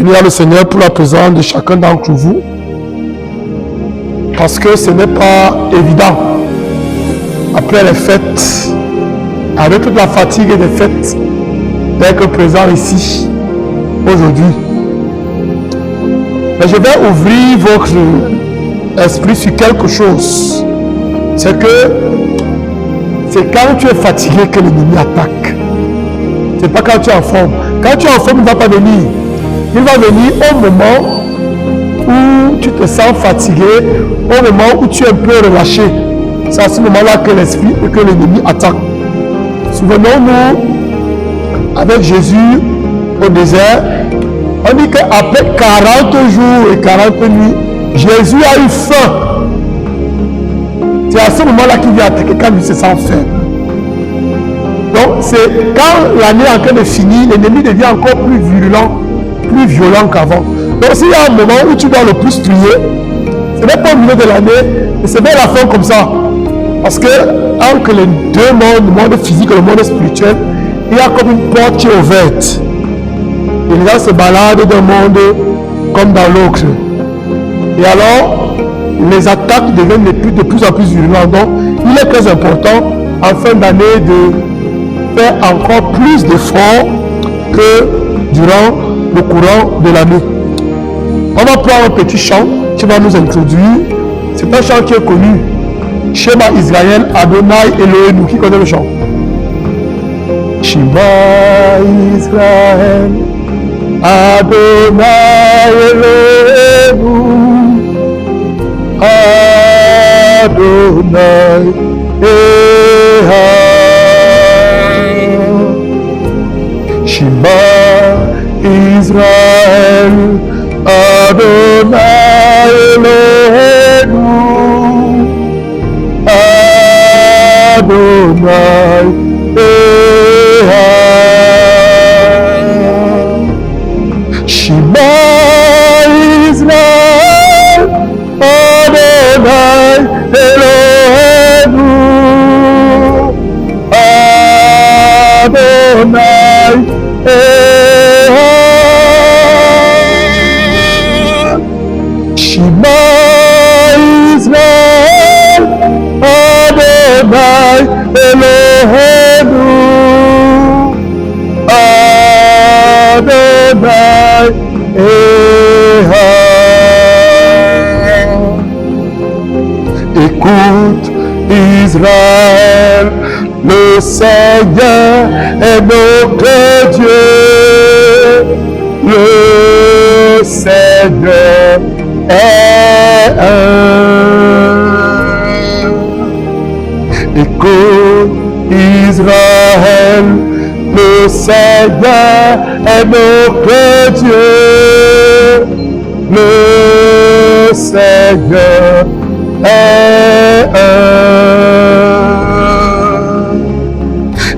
Bénis le Seigneur pour la présence de chacun d'entre vous. Parce que ce n'est pas évident. Après les fêtes, avec toute la fatigue des fêtes, d'être présent ici, aujourd'hui. Mais je vais ouvrir votre esprit sur quelque chose. C'est que c'est quand tu es fatigué que l'ennemi attaque. C'est pas quand tu es en forme. Quand tu es en forme, il ne va pas venir. Il va venir au moment où tu te sens fatigué, au moment où tu es un peu relâché. C'est à ce moment-là que l'esprit et que l'ennemi attaque. Souvenons-nous, avec Jésus au désert, on dit qu'après 40 jours et 40 nuits, Jésus a eu faim. C'est à ce moment-là qu'il vient attaquer quand il se sent faim. Donc, c'est quand l'année est en train de finir, l'ennemi devient encore plus virulent, plus violent qu'avant. Donc, s'il y a un moment où tu dois le plus prier, ce n'est pas au milieu de l'année, mais c'est bien la fin comme ça. Parce que, entre les deux mondes, le monde physique et le monde spirituel, il y a comme une porte qui est ouverte. Et les gens se baladent d'un monde comme dans l'autre. Et alors, les attaques deviennent de plus en plus virulentes. Donc, il est très important, en fin d'année, de faire encore plus d'efforts que durant le courant de l'année. On va prendre un petit chant qui va nous introduire. C'est un chant qui est connu. Shema Israël, Adonai Elohenu. Qui connaît le chant? Shema Israël, Adonai Elohenu, Adonai Elohenu. Shema Israël, Adonai Elohenu, Adonai Elohenu. Shema Israël, Adonai Elohenu, Adonai Elohenu. Shema Israël, Adonai Elohenu, Adonai Elohenu. Écoute Israël, le Seigneur est notre Dieu, le Seigneur est un. Écoute Israël, le Seigneur est notre Dieu, le Seigneur est un.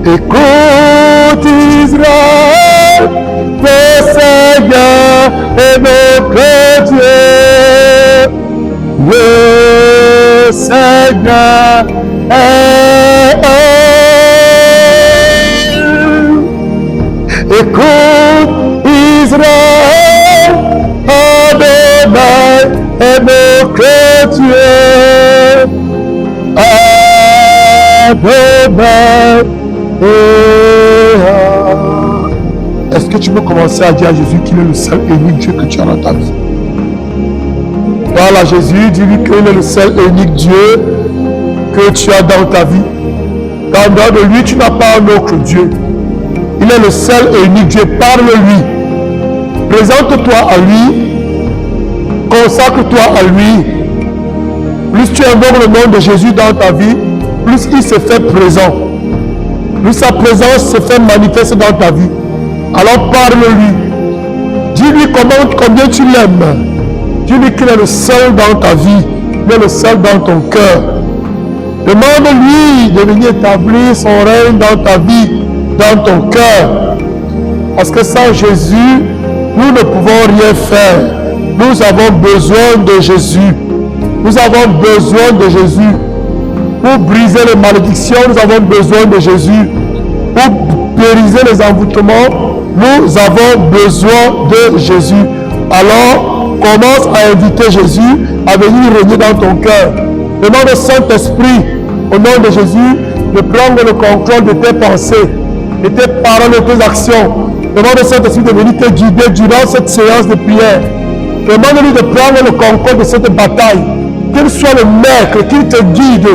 Écoute Israël, le Seigneur est notre Dieu, le Seigneur est un. Écoute Israël, Adonai est notre Dieu, Adonai est un. Est-ce que tu peux commencer à dire à Jésus qu'il est le seul et unique Dieu que tu as dans ta vie? Parle à Jésus, dis-lui qu'il est le seul et unique Dieu que tu as dans ta vie. En dehors de lui, tu n'as pas un autre Dieu. Il est le seul et unique Dieu. Parle-lui. Présente-toi à lui. Consacre-toi à lui. Plus tu invoques le nom de Jésus dans ta vie, plus il se fait présent. Plus sa présence se fait manifester dans ta vie. Alors parle-lui. Dis-lui combien tu l'aimes. Dis-lui qu'il est le seul dans ta vie. Il est le seul dans ton cœur. Demande-lui de venir établir son règne dans ta vie, dans ton cœur. Parce que sans Jésus, nous ne pouvons rien faire. Nous avons besoin de Jésus. Nous avons besoin de Jésus. Pour briser les malédictions, nous avons besoin de Jésus. Pour briser les envoûtements, Nous avons besoin de Jésus. Alors, commence à inviter Jésus à venir régner dans ton cœur. Demande au Saint-Esprit, au nom de Jésus, de prendre le contrôle de tes pensées, de tes paroles, de tes actions. Demande au Saint-Esprit de venir te guider durant cette séance de prière. Demande-lui de prendre le contrôle de cette bataille. Qu'il soit le maître, qu'il te guide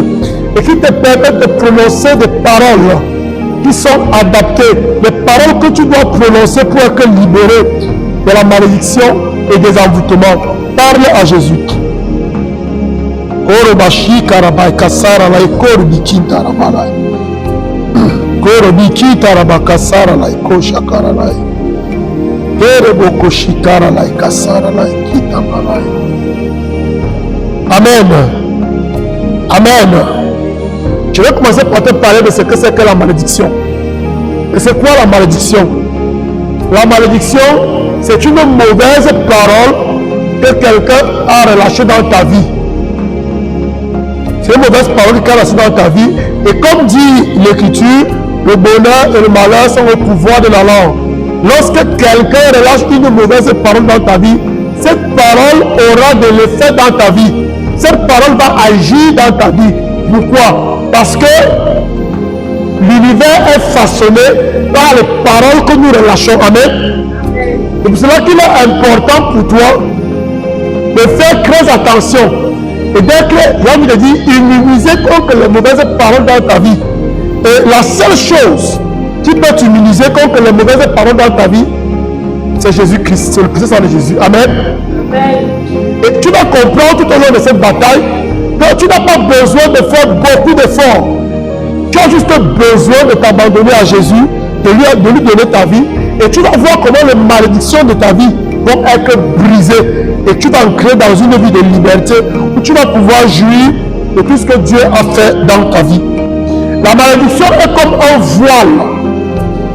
et qu'il te permette de prononcer des paroles qui sont adaptées, des paroles que tu dois prononcer pour être libéré de la malédiction et des envoûtements. Parle à Jésus. Amen. Amen. Je vais commencer par te parler de ce que c'est que la malédiction. Et c'est quoi la malédiction? La malédiction, c'est une mauvaise parole que quelqu'un a relâchée dans ta vie. C'est une mauvaise parole qu'il a relâchée dans ta vie. Et comme dit l'Écriture, le bonheur et le malheur sont au pouvoir de la langue. Lorsque quelqu'un relâche une mauvaise parole dans ta vie, cette parole aura de l'effet dans ta vie. Cette parole va agir dans ta vie. Pourquoi? Parce que l'univers est façonné par les paroles que nous relâchons. Amen. C'est pour cela qu'il est important pour toi de faire très attention et d'être, j'ai envie de dire, immunisé contre les mauvaises paroles dans ta vie. Et la seule chose qui peut t'immuniser contre les mauvaises paroles dans ta vie, c'est Jésus-Christ, c'est le précieux de Jésus. Amen. Et tu vas comprendre tout au long de cette bataille que tu n'as pas besoin de faire beaucoup d'efforts. Tu as juste besoin de t'abandonner à Jésus, de lui donner ta vie, et tu vas voir comment les malédictions de ta vie vont être brisées. Et tu vas entrer dans une vie de liberté où tu vas pouvoir jouir de tout ce que Dieu a fait dans ta vie. La malédiction est comme un voile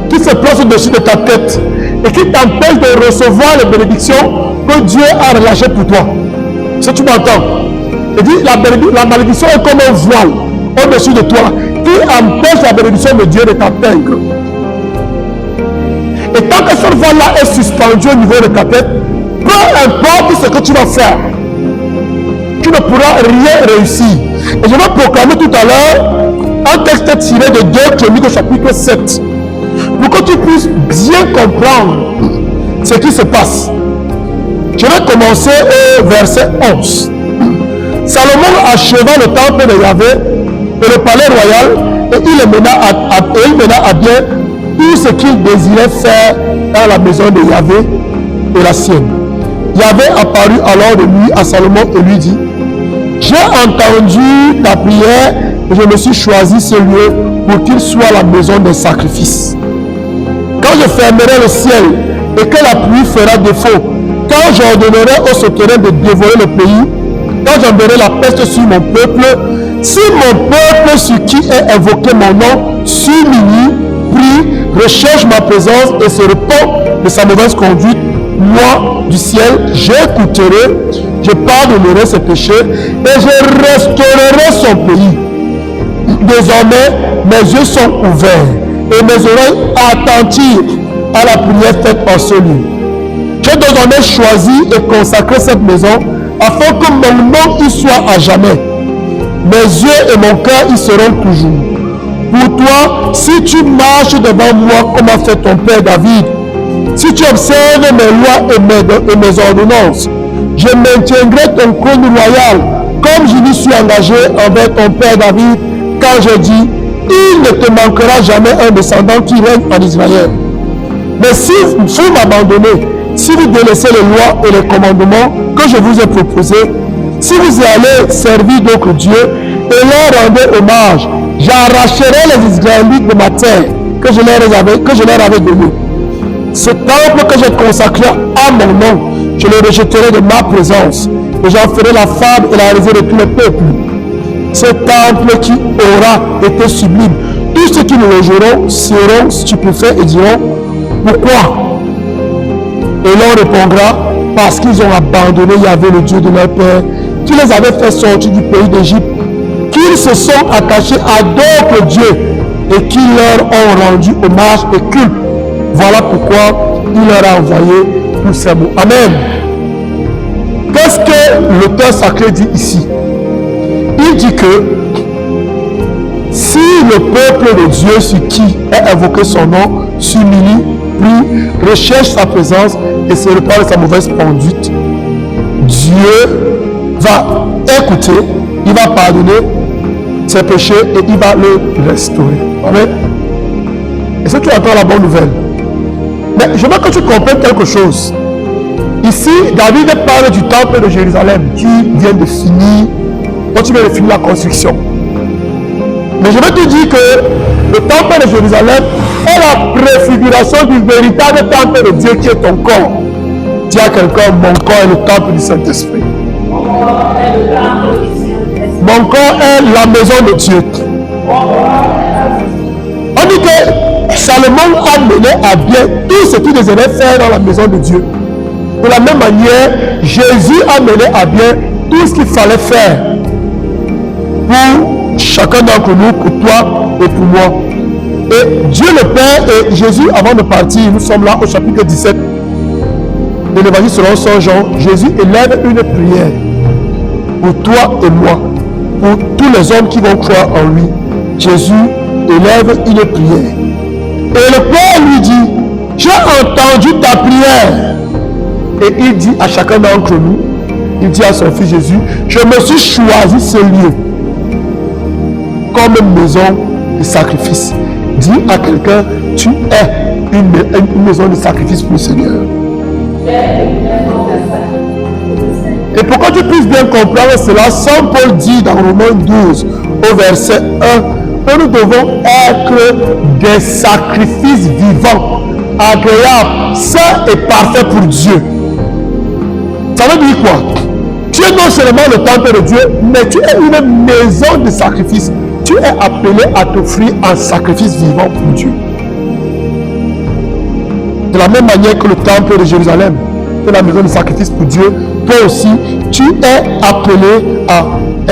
qui se place au-dessus de ta tête et qui t'empêche de recevoir les bénédictions que Dieu a relâchées pour toi. Si tu m'entends, je dis, la malédiction est comme un voile au-dessus de toi qui empêche la bénédiction de Dieu de t'atteindre. Et tant que ce voile-là est suspendu au niveau de ta tête, peu importe ce que tu vas faire, tu ne pourras rien réussir. Et je vais proclamer tout à l'heure un texte tiré de 2 Chroniques au chapitre 7 pour que tu puisses bien comprendre ce qui se passe. Je vais commencer au verset 11. Salomon acheva le temple de Yahvé et le palais royal et il mena à bien tout ce qu'il désirait faire dans la maison de Yahvé et la sienne. Yahvé apparut alors de nuit à Salomon et lui dit: j'ai entendu ta prière et je me suis choisi ce lieu pour qu'il soit la maison des sacrifices. Quand je fermerai le ciel et que la pluie fera défaut, quand j'ordonnerai aux souterrains de dévorer le pays, quand j'enverrai la peste sur mon peuple, si mon peuple sur qui est invoqué mon nom s'humilie, prie, recherche ma présence et se repent de sa mauvaise conduite, moi, du ciel, j'écouterai, je pardonnerai ses péchés et je restaurerai son pays. Désormais, mes yeux sont ouverts et mes oreilles attentives à la prière faite en ce lieu. J'ai désormais choisi et consacré cette maison afin que mon nom y soit à jamais. Mes yeux et mon cœur y seront toujours. Pour toi, si tu marches devant moi comme a fait ton père David, si tu observes mes lois et mes ordonnances, je maintiendrai ton trône royal comme je m'y suis engagé envers ton père David quand je dis: il ne te manquera jamais un descendant qui règne en Israël. Mais si vous m'abandonnez, si vous délaissez les lois et les commandements que je vous ai proposés, si vous allez servir d'autres dieux et leur rendez hommage, j'arracherai les Israélites de ma terre que je leur avais donnée. Ce temple que j'ai consacré à mon nom, je le rejetterai de ma présence et j'en ferai la femme et la raison de tous les peuples. Ce temple qui aura été sublime, tous ceux qui le logeront seront stupéfaits et diront: pourquoi? Et l'on répondra: parce qu'ils ont abandonné Yahvé, le Dieu de leur père, qui les avait fait sortir du pays d'Égypte, qu'ils se sont attachés à d'autres dieux et qui leur ont rendu hommage et culte. Voilà pourquoi il leur a envoyé tous ces mots. Amen. Qu'est-ce que l'auteur sacré dit ici? Il dit que si le peuple de Dieu sur qui est invoqué son nom s'humilie, prie, recherche sa présence et se repart de sa mauvaise conduite, Dieu va écouter, il va pardonner ses péchés et il va le restaurer. Amen. Et c'est tu entends la bonne nouvelle. Mais je veux que tu comprennes quelque chose. Ici, David parle du temple de Jérusalem qui vient de finir, quand tu viens de finir la construction. Mais je veux te dire que le temple de Jérusalem est la préfiguration du véritable temple de Dieu qui est ton corps. Dis à quelqu'un, mon corps est le temple du Saint-Esprit. Mon corps est la maison de Dieu. On dit que Salomon a mené à bien tout ce qu'il désirait faire dans la maison de Dieu. De la même manière, Jésus a mené à bien tout ce qu'il fallait faire pour chacun d'entre nous, pour toi et pour moi. Et Dieu le Père et Jésus, avant de partir, nous sommes là au chapitre 17 de l'évangile selon Saint Jean. Jésus élève une prière pour toi et moi, pour tous les hommes qui vont croire en lui. Jésus élève une prière. Et le Père lui dit, j'ai entendu ta prière. Et il dit à chacun d'entre nous, il dit à son fils Jésus, je me suis choisi ce lieu comme une maison de sacrifice. Dis à quelqu'un, tu es une maison de sacrifice pour le Seigneur. Et pour que tu puisses bien comprendre cela, Saint Paul dit dans Romains 12, au verset 1, que nous devons être des sacrifices vivants, agréables, saints et parfaits pour Dieu. Ça veut dire quoi? Tu es non seulement le temple de Dieu, mais tu es une maison de sacrifice. Tu es appelé à t'offrir un sacrifice vivant pour Dieu. De la même manière que le temple de Jérusalem est la maison de sacrifice pour Dieu, toi aussi, tu es appelé à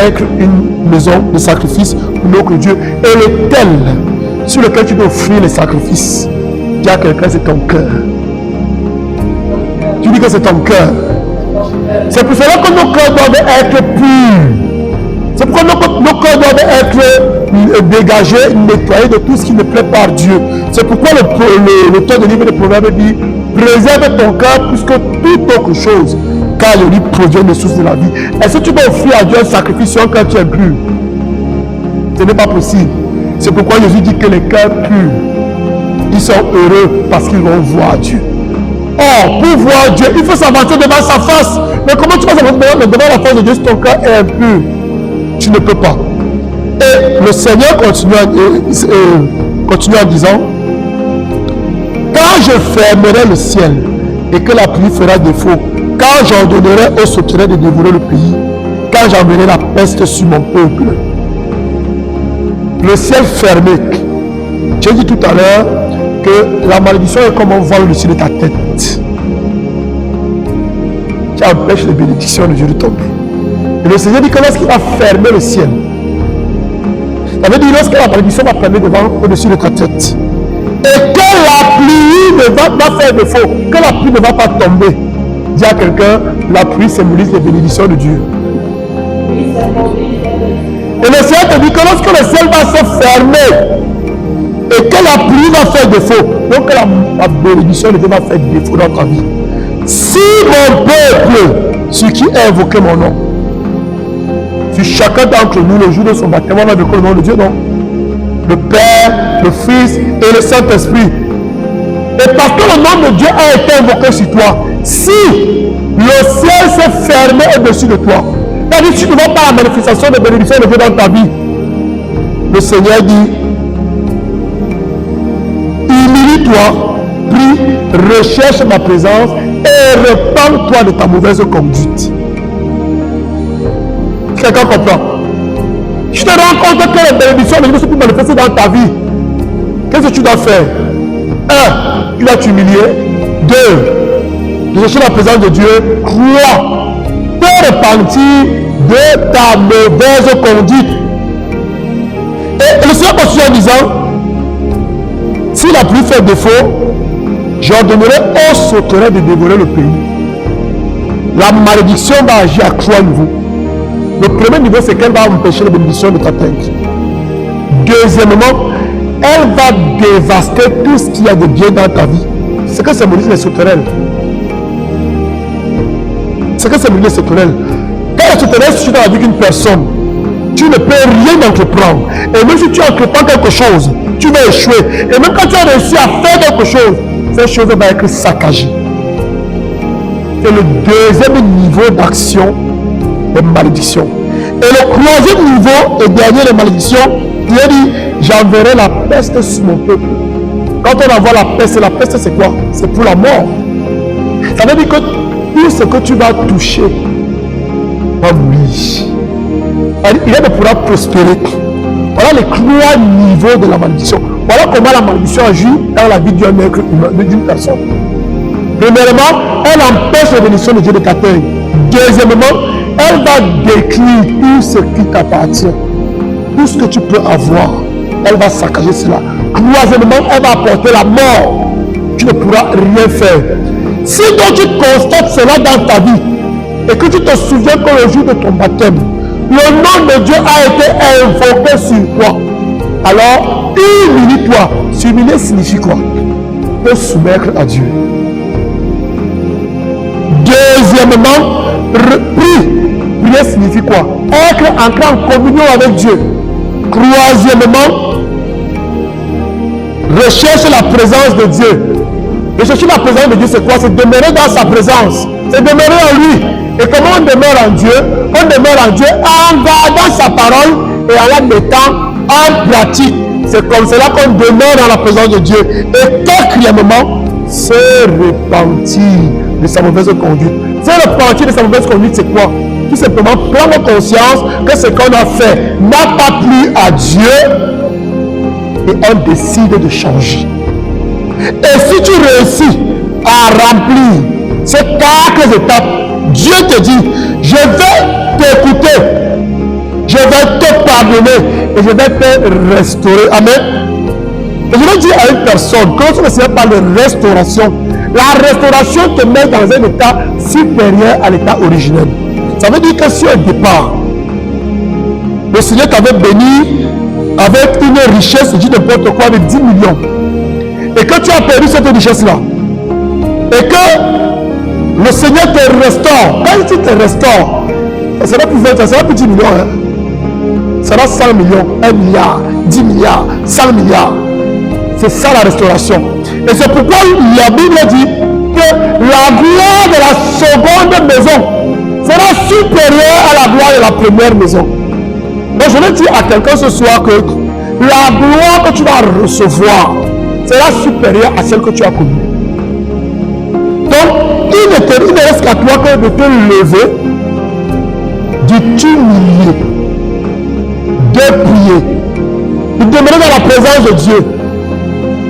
être une maison de sacrifice pour notre Dieu. Et l'autel sur lequel tu dois offrir les sacrifices, dis à quelqu'un, c'est ton cœur. Tu dis que c'est ton cœur. C'est pour cela que nos cœurs doivent être purs. C'est pourquoi nos cœurs doivent être dégagés, nettoyés de tout ce qui ne plaît pas à Dieu. C'est pourquoi l'auteur du livre de Proverbes dit, préserve ton cœur plus que toute autre chose, car il lui provient des sources de la vie. Est-ce que tu vas offrir à Dieu un sacrifice sur un cœur qui est pur? Ce n'est pas possible. C'est pourquoi Jésus dit que les cœurs purs, ils sont heureux parce qu'ils vont voir Dieu. Or, pour voir Dieu, il faut s'avancer devant sa face. Mais comment tu vas s'avancer devant la face de Dieu si ton cœur est impur? Tu ne peux pas. Et le Seigneur continue en disant, quand je fermerai le ciel et que la pluie fera défaut, quand j'ordonnerai aux sauterelles de dévorer le pays, quand j'enverrai la peste sur mon peuple, le ciel fermé. J'ai dit tout à l'heure que la malédiction est comme un vol au-dessus de ta tête. Tu empêches les bénédictions de Dieu de tomber. Et le Seigneur dit que lorsqu'il va fermer le ciel, ça veut dire lorsque la malédiction va fermer devant au-dessus de ta tête, et que la pluie ne va pas faire défaut, que la pluie ne va pas tomber, dis à quelqu'un, la pluie symbolise les bénédictions de Dieu. Et le Seigneur te dit que lorsque le ciel va se fermer et que la pluie va faire défaut, donc que la bénédiction de Dieu va faire défaut dans ta vie. Si mon peuple, ce qui est invoqué mon nom, si chacun d'entre nous, le jour de son baptême, on a invoqué le nom de Dieu, non? Le Père, le Fils et le Saint-Esprit. Et parce que le nom de Dieu a été invoqué sur toi, si le ciel s'est fermé au-dessus de toi, c'est-à-dire que tu ne vois pas la manifestation de bénédiction de Dieu dans ta vie, le Seigneur dit, humilie-toi, prie, recherche ma présence et repens-toi de ta mauvaise conduite. Quelqu'un comprend? Je te rends compte que les bénédictions de Dieu sont manifestées dans ta vie. Qu'est-ce que tu dois faire? 1. Tu dois t'humilier. 2. De chercher la présence de Dieu. 3. Te repentir de ta mauvaise conduite. Et le Seigneur continue en disant, si la pluie fait défaut, J'ordonnerai aux sauterelles de dévorer le pays. La malédiction va agir à 3 niveaux. Le premier niveau, c'est qu'elle va empêcher la bénédiction de t'atteindre. Deuxièmement, elle va dévaster tout ce qu'il y a de bien dans ta vie. C'est ce que symbolise les sauterelles. C'est ce que symbolise les sauterelles. Quand les sauterelles sont dans la vie d'une personne, tu ne peux rien entreprendre. Et même si tu entreprends quelque chose, tu vas échouer. Et même quand tu as réussi à faire quelque chose, cette chose va être saccagée. C'est le deuxième niveau d'action des malédictions. Et le troisième niveau et dernier des malédictions, Dieu dit, j'enverrai la peste sur mon peuple. Quand on envoie la peste c'est quoi? C'est pour la mort. Ça veut dire que tout ce que tu vas toucher va mourir. Il ne pourra prospérer. Voilà les 3 niveaux de la malédiction. Voilà comment la malédiction agit dans la vie d'un être humain, d'une personne. Premièrement, elle empêche la bénédiction de Dieu de t'atteindre. Deuxièmement, elle va détruire tout ce qui t'appartient. Tout ce que tu peux avoir, elle va saccager cela. Troisièmement, elle va apporter la mort. Tu ne pourras rien faire. Si donc tu constates cela dans ta vie et que tu te souviens que le jour de ton baptême, le nom de Dieu a été invoqué sur toi, alors humilie-toi. S'humilier signifie quoi? Te soumettre à Dieu. Deuxièmement, prie. Prier signifie quoi? Être entré en communion avec Dieu. Troisièmement, recherche la présence de Dieu. Rechercher la présence de Dieu, c'est quoi? C'est demeurer dans sa présence. C'est demeurer en lui. Et comment on demeure en Dieu? On demeure en Dieu en gardant sa parole et en la mettant en pratique. C'est comme cela qu'on demeure dans la présence de Dieu. Et quatrièmement, se repentir de sa mauvaise conduite. Se repentir de sa mauvaise conduite, c'est quoi? Tout simplement prendre conscience que ce qu'on a fait n'a pas plu à Dieu et on décide de changer. Et si tu réussis à remplir ces 4 étapes, Dieu te dit, je vais t'écouter, je vais te pardonner et je vais te restaurer. Amen. Et je vais dire à une personne, quand on ne sait pas de restauration, la restauration te met dans un état supérieur à l'état originel. Ça veut dire que si au départ, le Seigneur t'avait béni avec une richesse, je dis n'importe quoi, de 10 millions, et que tu as perdu cette richesse-là, et que le Seigneur te restaure, quand il te restaure, ça sera plus 20, ça sera plus 10 millions, hein? Ça sera 100 millions, 1 milliard, 10 milliards, 100 milliards. C'est ça la restauration. Et c'est pourquoi la Bible dit que la gloire de la seconde maison sera supérieure à la gloire de la première maison. Donc je vais dire à quelqu'un ce soir que la gloire que tu vas recevoir sera supérieure à celle que tu as connue. Donc il ne reste qu'à toi que de te lever, de t'humilier, de prier, de demeurer dans la présence de Dieu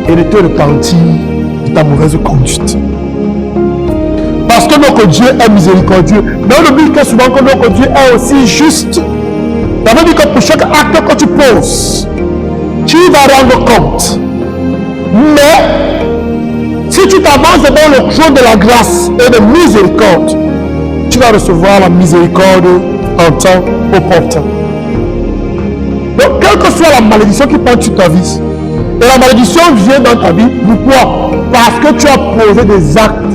et de te repentir de ta mauvaise conduite. Parce que notre Dieu est miséricordieux. Mais on oublie que souvent que notre Dieu est aussi juste. Ça veut dire que pour chaque acte que tu poses, tu vas rendre compte. Mais si tu t'avances devant le trône de la grâce et de miséricorde, tu vas recevoir la miséricorde en temps opportun. Donc, quelle que soit la malédiction qui prend sur ta vie, et la malédiction vient dans ta vie, pourquoi? Parce que tu as posé des actes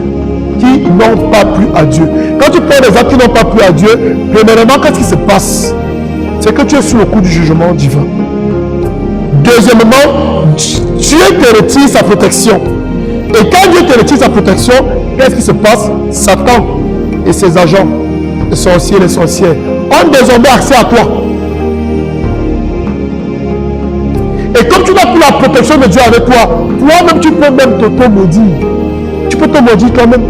qui n'ont pas plu à Dieu. Quand tu poses des actes qui n'ont pas plu à Dieu, premièrement, qu'est-ce qui se passe? C'est que tu es sous le coup du jugement divin. Deuxièmement, Dieu te retire sa protection. Et quand Dieu te retire sa protection, qu'est-ce qui se passe? Satan et ses agents, les sorciers, les sorcières, ont désormais accès à toi. Et comme tu n'as plus la protection de Dieu avec toi, toi-même tu peux même t'auto-maudire. Tu peux te maudire toi-même,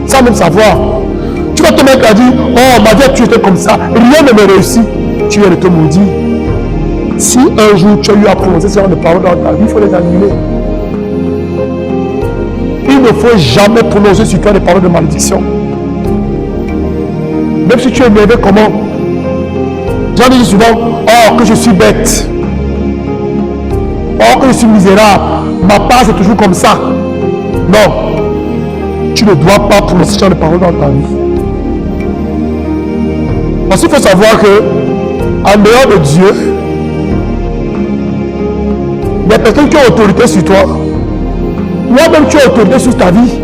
sans même savoir. Tu vas te mettre à dire, oh ma vie, tu étais comme ça, rien ne me réussit. Tu viens de te maudire. Si un jour tu as eu à prononcer ce genre de paroles dans ta vie, il faut les annuler. Il ne faut jamais prononcer sur toi des paroles de malédiction. Même si tu es énervé, comment? J'en dis souvent, oh que je suis bête. Oh que je suis misérable. Ma part c'est toujours comme ça. Non, tu ne dois pas prononcer ce genre de paroles dans ta vie. Parce qu'il faut savoir que, en dehors de Dieu, il y a personne qui a autorité sur toi. Toi-même, tu as autorité sur ta vie.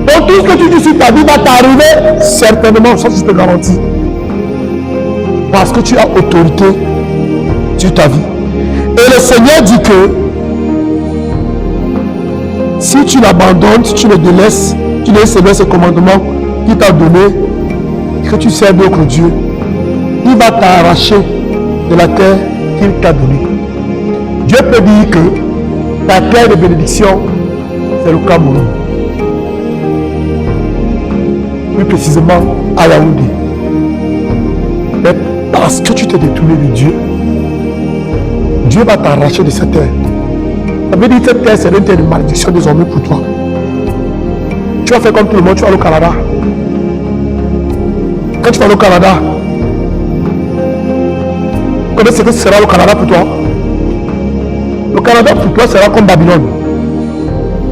Donc, tout ce que tu dis sur ta vie va t'arriver certainement, ça je te garantis. Parce que tu as autorité sur ta vie. Et le Seigneur dit que si tu l'abandonnes, si tu le délaisses, tu laisses ses commandements qu'il t'a donné, que tu sers d'autres dieux, il va t'arracher de la terre qu'il t'a donnée. Dieu peut dire que ta terre de bénédiction, c'est le Cameroun. Plus précisément à Yaoundé. Mais parce que tu t'es détourné de Dieu, Dieu va t'arracher de cette terre. Ça veut dire que cette terre, c'est une terre de malédiction désormais pour toi. Tu vas faire comme tout le monde, tu vas aller au Canada. Quand tu vas aller au Canada, comment est-ce que ce sera le Canada pour toi? Le Canada pour toi sera comme Babylone.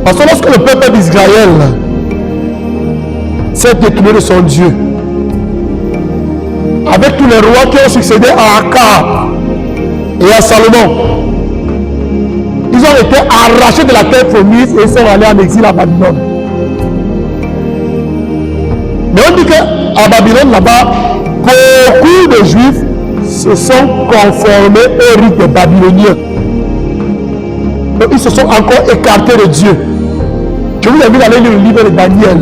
Parce que lorsque le peuple d'Israël s'est détourné de son Dieu, avec tous les rois qui ont succédé à Akab et à Salomon, ils ont été arrachés de la terre promise et ils sont allés en exil à Babylone. Mais on dit qu'à Babylone, là-bas, beaucoup de Juifs se sont conformés au rite des Babyloniens. Donc ils se sont encore écartés de Dieu. Je vous invite à aller lire le livre de Daniel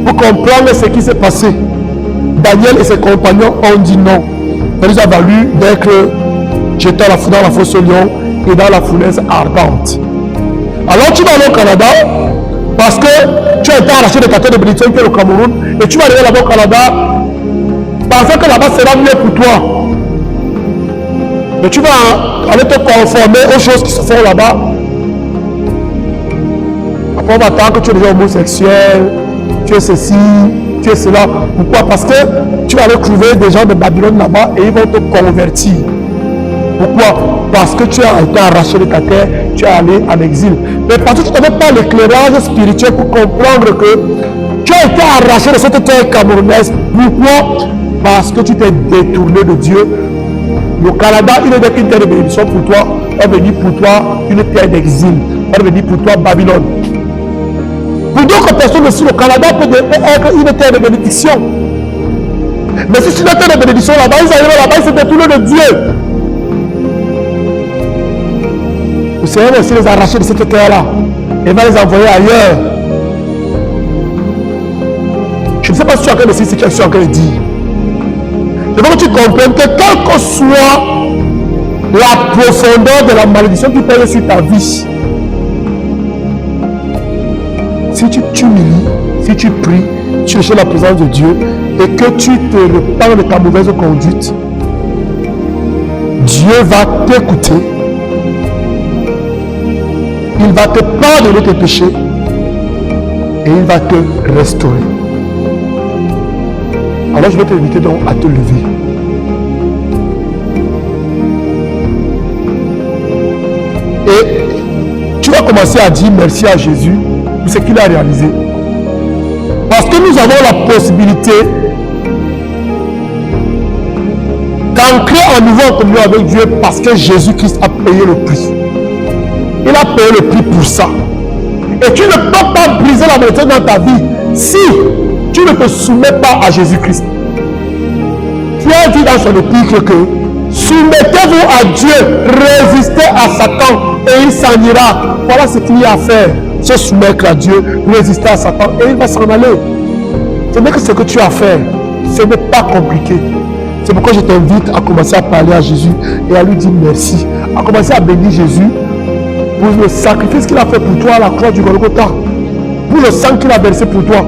pour comprendre ce qui s'est passé. Daniel et ses compagnons ont dit non. Ça nous a valu d'être jetés dans la fosse au lion et dans la fournaise ardente. Alors tu vas aller au Canada parce que tu as été arraché de ta terre de bénédiction qui est le Cameroun et tu vas aller là-bas au Canada pensant que là-bas sera mieux pour toi. Mais tu vas aller te conformer aux choses qui se font là-bas. Après on va attendre que tu es déjà homosexuel, tu es ceci, tu es cela. Pourquoi? Parce que tu vas aller trouver des gens de Babylone là-bas et ils vont te convertir. Pourquoi? Parce que tu as été arraché de ta terre, tu es allé en exil. Mais parce que tu n'avais pas l'éclairage spirituel pour comprendre que tu as été arraché de cette terre camerounaise. Pourquoi? Parce que tu t'es détourné de Dieu. Le Canada, il est une terre de bénédiction pour toi. Va venir pour toi une terre d'exil. Va venir pour toi Babylone. Pour d'autres personnes aussi, le Canada peut être une terre de bénédiction. Mais si c'est une terre de bénédiction là-bas, ils arrivent là-bas, ils se détournent de Dieu. Le Seigneur va aussi les arracher de cette terre-là et va les envoyer ailleurs. Je ne sais pas si tu as encore ce que je suis en train de dire. Je veux que tu comprennes que quelle que soit la profondeur de la malédiction qui pèse sur ta vie, si tu t'humilies, si tu pries, tu cherches la présence de Dieu et que tu te repens de ta mauvaise conduite, Dieu va t'écouter. Il va te pardonner tes péchés et il va te restaurer. Alors je vais t'inviter donc à te lever. Et tu vas commencer à dire merci à Jésus pour ce qu'il a réalisé. Parce que nous avons la possibilité d'ancrer à nouveau en communion avec Dieu parce que Jésus-Christ a payé le prix. Il a payé le prix pour ça. Et tu ne peux pas briser la malédiction dans ta vie si tu ne te soumets pas à Jésus-Christ. Tu as dit dans son épître que soumettez-vous à Dieu, résistez à Satan et il s'en ira. Voilà ce qu'il y a à faire. Se soumettre à Dieu, résister à Satan et il va s'en aller. Ce n'est que ce que tu as à faire. Ce n'est pas compliqué. C'est pourquoi je t'invite à commencer à parler à Jésus et à lui dire merci. À commencer à bénir Jésus pour le sacrifice qu'il a fait pour toi à la croix du Golgotha. Pour le sang qu'il a versé pour toi.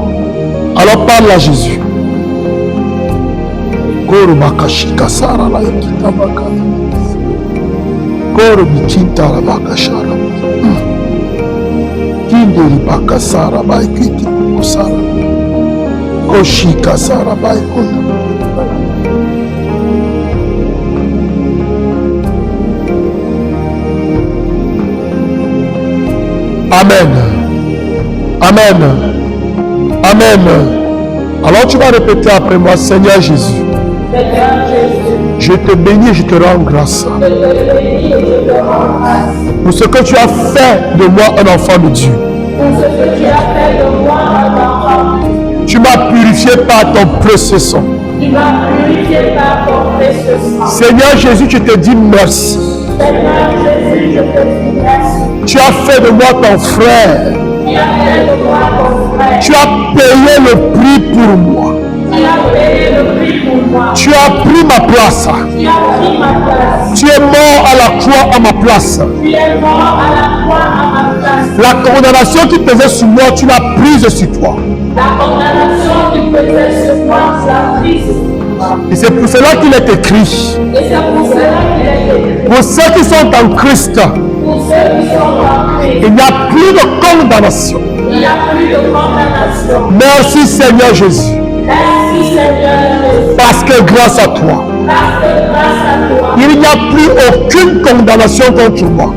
Alors parle à Jésus. Amen. Amen. Amen. Alors tu vas répéter après moi, Seigneur Jésus. Je te bénis et je te rends grâce pour ce que tu as fait de moi un enfant de Dieu. Tu m'as purifié par ton précieux sang. Seigneur Jésus, je te dis merci. Tu as fait de moi ton frère. Tu as payé le prix pour moi. Tu as pris ma place. Tu es mort à la croix à ma place. La condamnation qui pesait sur moi, tu l'as prise sur toi. Et c'est pour cela qu'il est écrit. Pour ceux qui sont en Christ, il n'y a plus de condamnation. Merci Seigneur Jésus. Parce que grâce à toi, il n'y a plus aucune condamnation contre moi.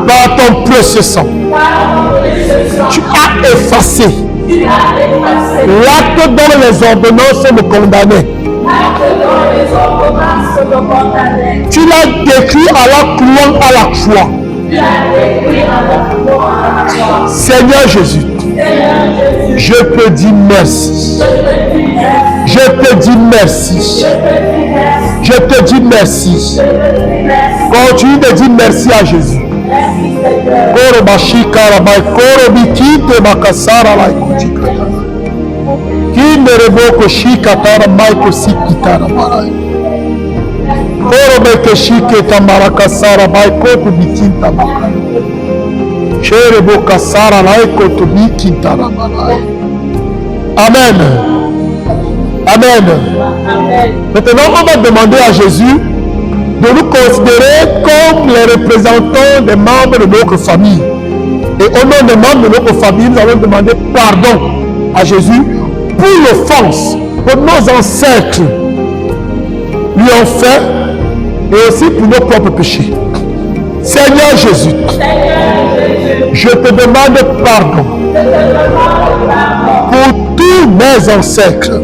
Par ton précieux sang, tu as effacé l'acte dont les ordonnances me condamnaient. Tu l'as décrit à la croix. Seigneur Jésus, je te dis merci. Je te dis merci. Je te dis merci. Continue de dire merci à Jésus. Amen. Amen. Maintenant, on va demander à Jésus de nous considérer comme les représentants des membres de notre famille. Et au nom des membres de notre famille, nous allons demander pardon à Jésus pour l'offense que nos ancêtres lui ont fait et aussi pour nos propres péchés. Seigneur Jésus, je te demande pardon pour tous mes ancêtres,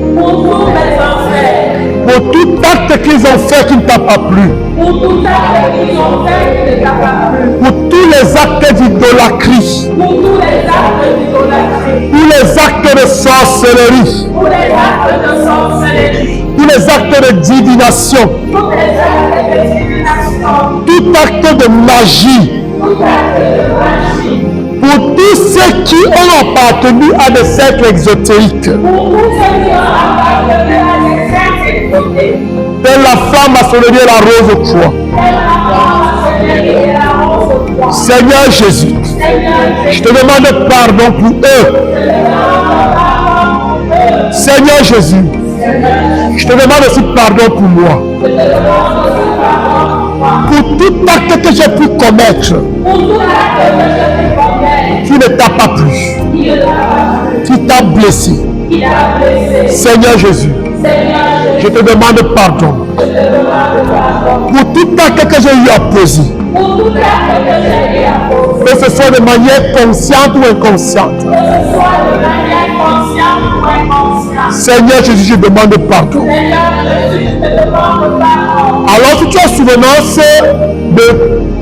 pour tout acte qu'ils ont fait qui ne t'a pas plu, pour tous les actes d'idolâtrie, tous les actes de sorcellerie, tous les actes de divination, tout acte de magie, pour tous ceux qui ont appartenu à des cercles exotériques, telle la femme a soulevé la rose croix. Seigneur Jésus, je te demande pardon pour eux. Seigneur Jésus, je te demande aussi pardon pour moi. Pour tout acte que j'ai pu commettre qui ne t'a pas plu, qui t'a blessé. Seigneur Jésus, je te demande pardon pour tout acte que j'ai eu à poser, que ce soit de manière consciente ou inconsciente. Seigneur Jésus, je demande pardon. Alors si tu as souvenance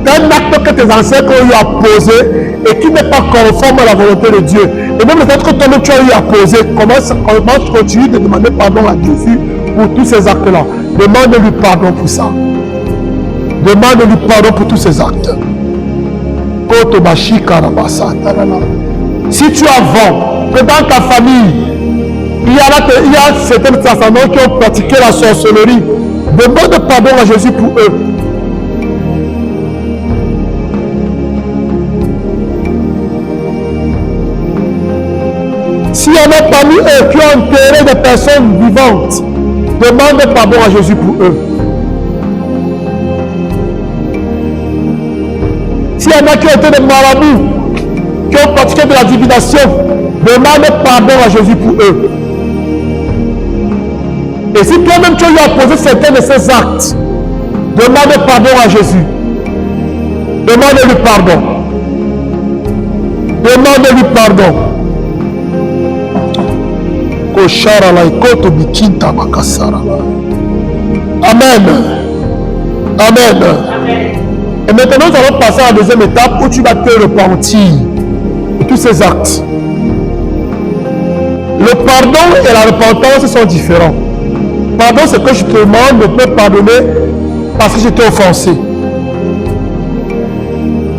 d'un acte que tes ancêtres ont eu à poser et qui n'est pas conforme à la volonté de Dieu, et même le fait que toi-même tu as eu à poser, comment tu continues de demander pardon à Jésus pour tous ces actes-là? Demande-lui pardon pour ça. Demande-lui pardon pour tous ces actes. Si tu as vent que dans ta famille, il y a certains ascendants qui ont pratiqué la sorcellerie, demande pardon à Jésus pour eux. S'il y en a parmi eux qui ont enterré des personnes vivantes, demande pardon à Jésus pour eux. S'il y en a qui ont été des marabouts, qui ont pratiqué de la divination, demande pardon à Jésus pour eux. Et si toi-même tu as eu à poser certains de ces actes, demande pardon à Jésus. Demande-lui pardon. Demande-lui pardon. Amen. Amen. Et maintenant, nous allons passer à la deuxième étape où tu vas te repentir de tous ces actes. Le pardon et la repentance sont différents. Pardon, c'est que je te demande de me pardonner parce que je t'ai offensé.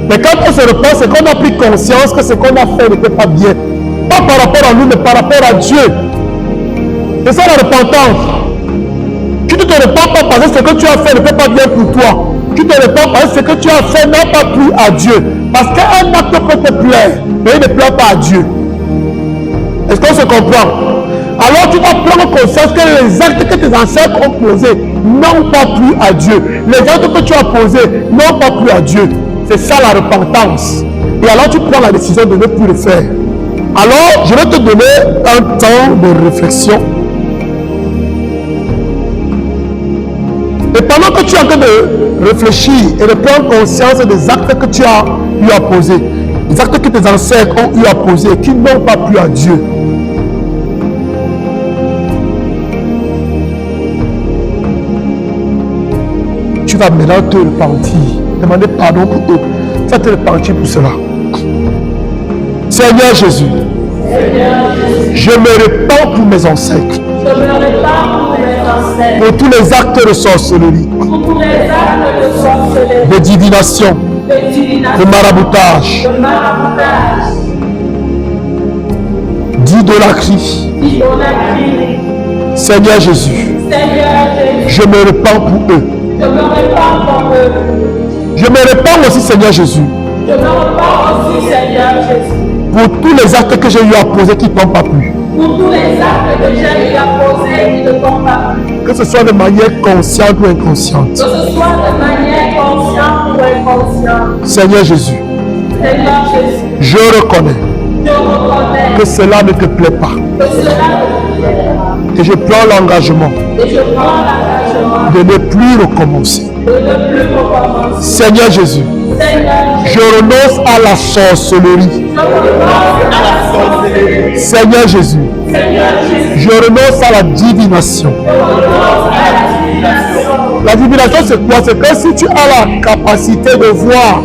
Mais quand on se repent, c'est qu'on a pris conscience que ce qu'on a fait n'était pas bien. Pas par rapport à nous, mais par rapport à Dieu. C'est ça la repentance. Tu ne te repens pas parce que ce que tu as fait n'était pas bien pour toi. Tu te repens parce que ce que tu as fait n'a pas plu à Dieu. Parce qu'un acte peut te plaire, mais il ne plaît pas à Dieu. Est-ce qu'on se comprend? Alors tu vas prendre conscience que les actes que tes ancêtres ont posés n'ont pas plu à Dieu. Les actes que tu as posés n'ont pas plu à Dieu. C'est ça la repentance. Et alors tu prends la décision de ne plus le faire. Alors je vais te donner un temps de réflexion. Et pendant que tu es en train de réfléchir et de prendre conscience des actes que tu as eu à poser, les actes que tes ancêtres ont eu à poser et qui n'ont pas plu à Dieu, tu vas maintenant te repentir, demander pardon pour eux. Tu vas te repentir pour cela. Seigneur Jésus, je me repens pour mes ancêtres. Pour tous les actes de sorcellerie, de divination, de maraboutage, d'idolâtrie. Seigneur Jésus, je me repens pour eux. Je me repens aussi, Seigneur Jésus, pour tous les actes que j'ai eu à poser qui ne t'ont pas plu. Pour tous les actes que j'ai eu à poser qui ne t'ont pas plu. Que ce soit de manière consciente ou inconsciente. Que ce soit de manière consciente ou inconsciente. Seigneur Jésus, je reconnais que cela ne te plaît pas. Et je prends l'engagement de ne plus recommencer. Seigneur Jésus, je renonce à la sorcellerie. Seigneur Jésus, je renonce à la divination. La divination, c'est quoi? C'est que si tu as la capacité de voir,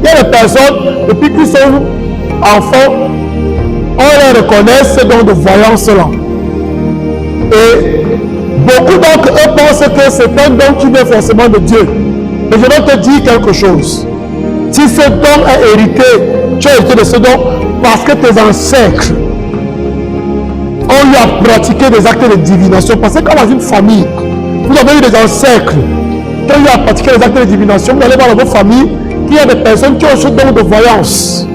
il y a des personnes, depuis qu'ils sont enfants, on les reconnaît ce don de voyance-là. Et beaucoup d'entre eux pensent que c'est un don qui vient forcément de Dieu. Mais je vais te dire quelque chose. Si ce don est hérité, tu as hérité de ce don parce que tes ancêtres ont eu à pratiquer des actes de divination. Parce que comme dans une famille, vous avez eu des ancêtres qui ont eu à pratiquer des actes de divination. Vous allez voir dans vos familles qu'il y a des personnes qui ont ce don de voyance.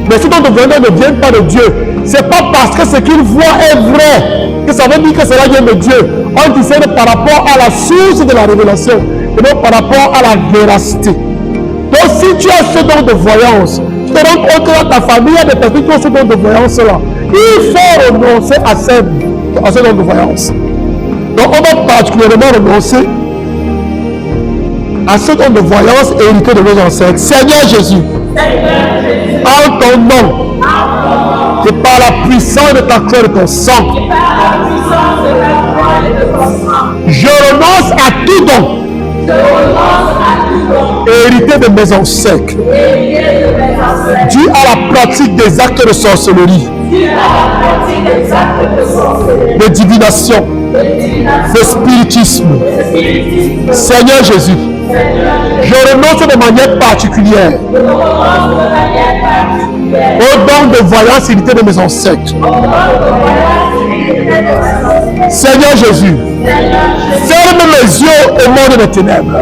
Mais ce don de voyance ne vient pas de Dieu. Ce n'est pas parce que ce qu'ils voient est vrai que ça veut dire que cela vient de Dieu. On discerne par rapport à la source de la révélation et non par rapport à la véracité. Donc si tu as ce don de voyance, tu te rends compte que dans ta famille, il y a des personnes qui ont ce don de voyance-là. Il faut renoncer à ce don de voyance. Donc on va particulièrement renoncer à ce don de voyance hérité de nos ancêtres. Seigneur Jésus, en ton nom, et par la puissance de ta croix et de ton sang, je renonce à tout don hérité de mes ancêtres, dû à la pratique des actes de sorcellerie, de divination, de spiritisme. Seigneur Jésus, je renonce de manière particulière au don de voyance hérité de mes ancêtres. Seigneur Jésus, ferme mes yeux au monde des ténèbres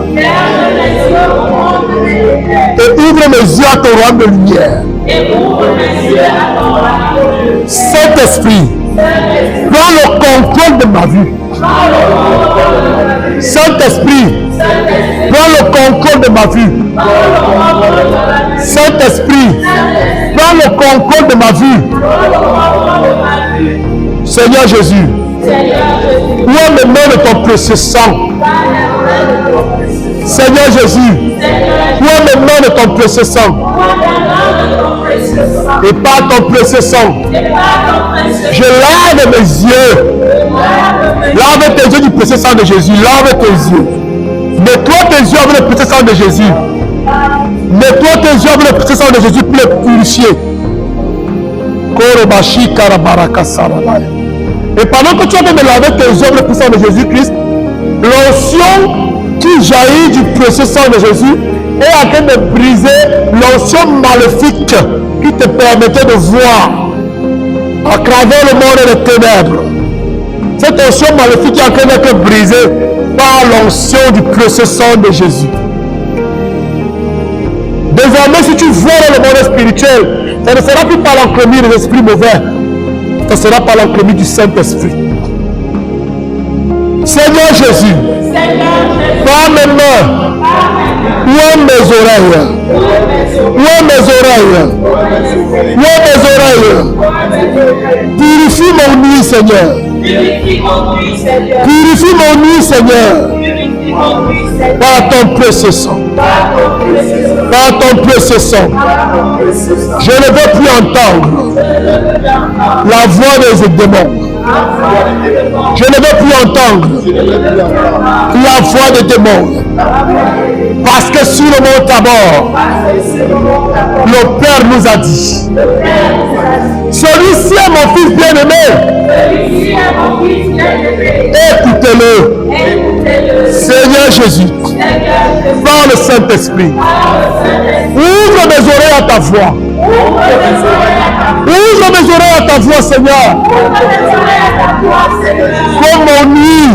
et ouvre mes yeux à ton royaume de lumière. Saint-Esprit, prends le contrôle de ma vie. Saint-Esprit, prends le contrôle de ma vie. Saint-Esprit, prends le contrôle de ma vie. Seigneur Jésus, où est maintenant de ton précieux sang? Seigneur Jésus, où est maintenant de ton précieux sang? Et par ton précieux sang, je lave mes yeux. Lave tes yeux du précieux sang de Jésus. Lave tes yeux. Nettoie tes yeux avec le précieux sang de Jésus. Nettoie tes yeux avec le précieux sang de Jésus pour les purifier. Et pendant que tu es en train de laver tes yeux avec le précieux sang de Jésus-Christ, l'onction qui jaillit du précieux sang de Jésus est en train de briser l'onction maléfique qui te permettait de voir à travers le monde des ténèbres. Cette onction maléfique est en train d'être brisée par l'onction du précieux sang de Jésus. Désormais, si tu vois dans le monde spirituel, ça ne sera plus par l'encrémie des esprits mauvais, ça sera par l'encrémie du Saint-Esprit. Seigneur Jésus, par mes mains, ouvre mes oreilles, ouvre mes oreilles, ouvre mes oreilles, purifie mon nuit, Seigneur. Purifie mon nuit, Seigneur. Par ton précieux sang. Par ton précieux sang. Je ne veux plus entendre la voix des démons. Je ne veux plus entendre la voix des démons. Parce que sur le mont Tabor, le Père nous a dit, celui-ci est mon fils bien-aimé. Écoutez-le. Seigneur Jésus, par le Saint-Esprit, ouvre mes oreilles à ta voix. Ouvre mes oreilles à ta voix, Seigneur. Comme mon nuit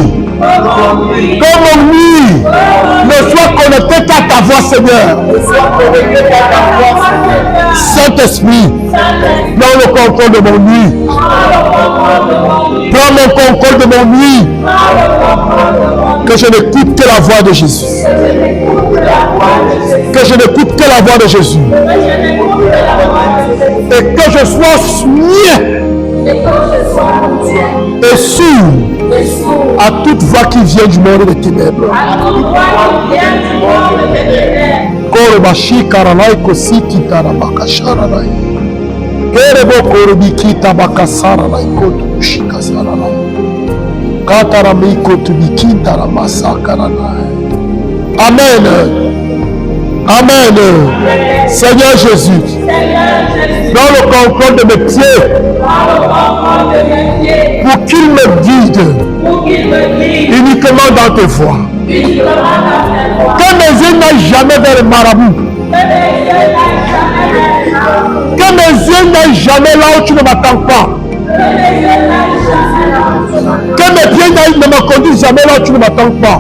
ne soit connecté qu'à ta voix, Seigneur. Saint-Esprit, prends le contrôle de mon nuit. Prends le contrôle de mon nuit. Que je n'écoute que la voix de Jésus. Que je n'écoute que la voix de Jésus. Et que je sois soumis et sourd à toute voix qui vient du monde des ténèbres. Korobashi karalai kosiki tarabakasharalai. Kerebo korobiki tabakasaralai kotushika saralai. Katarami kotubiki taramasakalalai. Amen. Amen. Seigneur Jésus, dans le contrôle de mes pieds, pour qu'il me guide uniquement dans tes voies. Que mes yeux n'aillent jamais vers le marabout. Que mes yeux n'aillent jamais là où tu ne m'attends pas. Que mes pieds ne me conduisent jamais là où tu ne m'attends pas.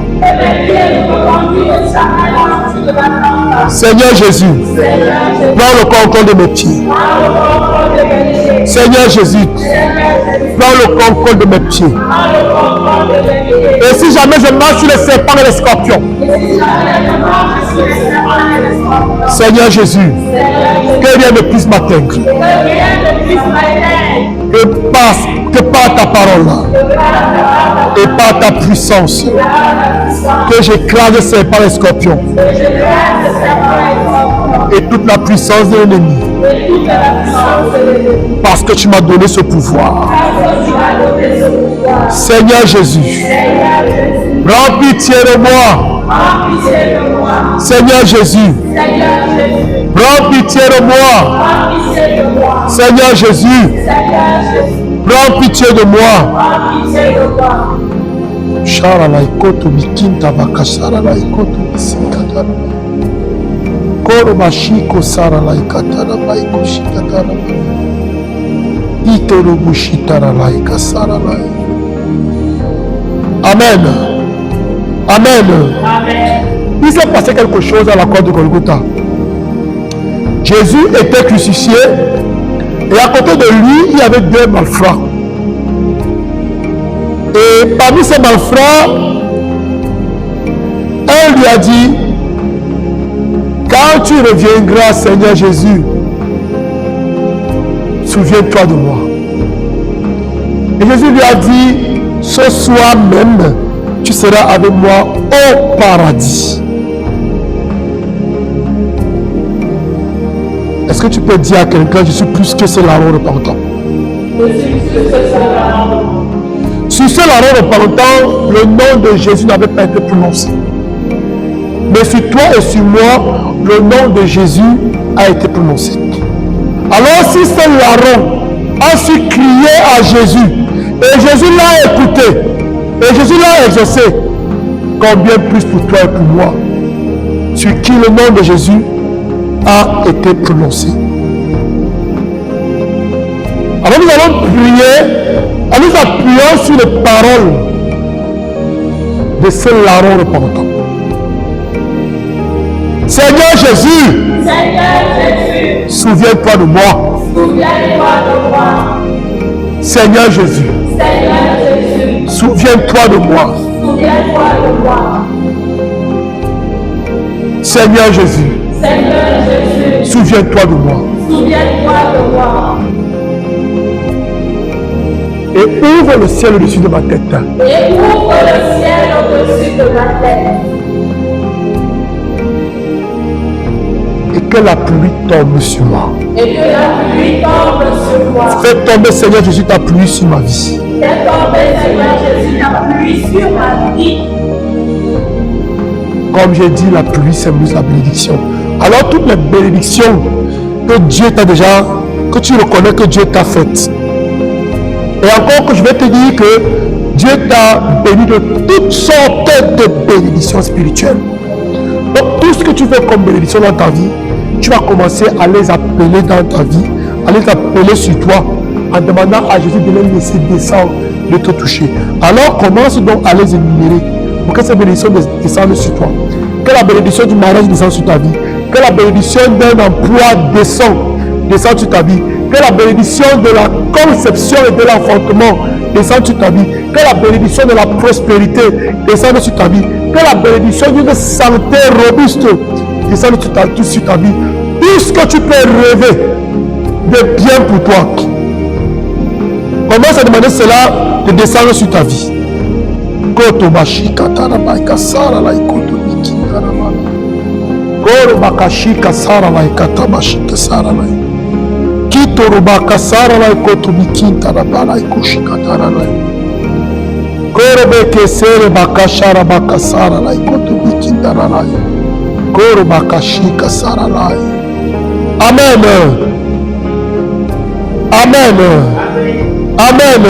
Seigneur Jésus, prends le contrôle de mes pieds. Seigneur Jésus, prends le contrôle de mes pieds. Et si jamais je marche sur les serpents et les scorpions, Seigneur Jésus, que rien ne puisse m'atteindre. Que par ta parole et par ta puissance, que j'écrase les serpents et les scorpions et toute la puissance de l'ennemi. Parce que tu m'as donné ce pouvoir. Seigneur Jésus, prends pitié de moi. Seigneur Jésus, prends pitié de moi. Seigneur Jésus, prends pitié de moi. Sharalaikoto bikinta bakasharalaikoto bisikatara. Korobashiko saralaikatara baiko shikatara. Itorobushitara laika saralai. Amen. Amen. Il s'est passé quelque chose à la croix de Golgotha. Jésus était crucifié et à côté de lui, il y avait deux malfrats. Et parmi ces malfrats, un lui a dit, quand tu reviendras, Seigneur Jésus, souviens-toi de moi. Et Jésus lui a dit, ce soir même, tu seras avec moi au paradis. Est-ce que tu peux dire à quelqu'un, je suis plus que ce larron repentant? Sur ce larron repentant, le nom de Jésus n'avait pas été prononcé. Mais sur toi et sur moi, le nom de Jésus a été prononcé. Alors si ce larron a su crier à Jésus, et Jésus l'a écouté, et Jésus l'a exaucé, combien plus pour toi et pour moi, sur qui le nom de Jésus a été prononcé. Alors nous allons prier en nous appuyant sur les paroles de ce larron repentant. Seigneur Jésus, souviens-toi de moi. Seigneur Jésus, souviens-toi de moi. Seigneur Jésus, souviens-toi de moi. Et ouvre le ciel au-dessus de ma tête. Et que la pluie tombe sur moi. Fais tomber, Seigneur Jésus, ta pluie sur ma vie. Comme j'ai dit, la pluie symbolise la bénédiction. Alors toutes les bénédictions que Dieu t'a déjà, que tu reconnais que Dieu t'a faites. Et encore que je vais te dire que Dieu t'a béni de toutes sortes de bénédictions spirituelles. Donc tout ce que tu veux comme bénédiction dans ta vie, tu vas commencer à les appeler dans ta vie, à les appeler sur toi, en demandant à Jésus de les laisser descendre, de te toucher. Alors commence donc à les énumérer pour que ces bénédictions descendent sur toi. Que la bénédiction du mariage descende sur ta vie. Que la bénédiction d'un emploi descende sur ta vie. Que la bénédiction de la conception et de l'enfantement descende sur ta vie. Que la bénédiction de la prospérité descende sur ta vie. Que la bénédiction d'une santé robuste descende sur ta vie. Tout ce que tu peux rêver de bien pour toi. Commence à demander cela de descendre sur ta vie. Amen. Amen. Amen.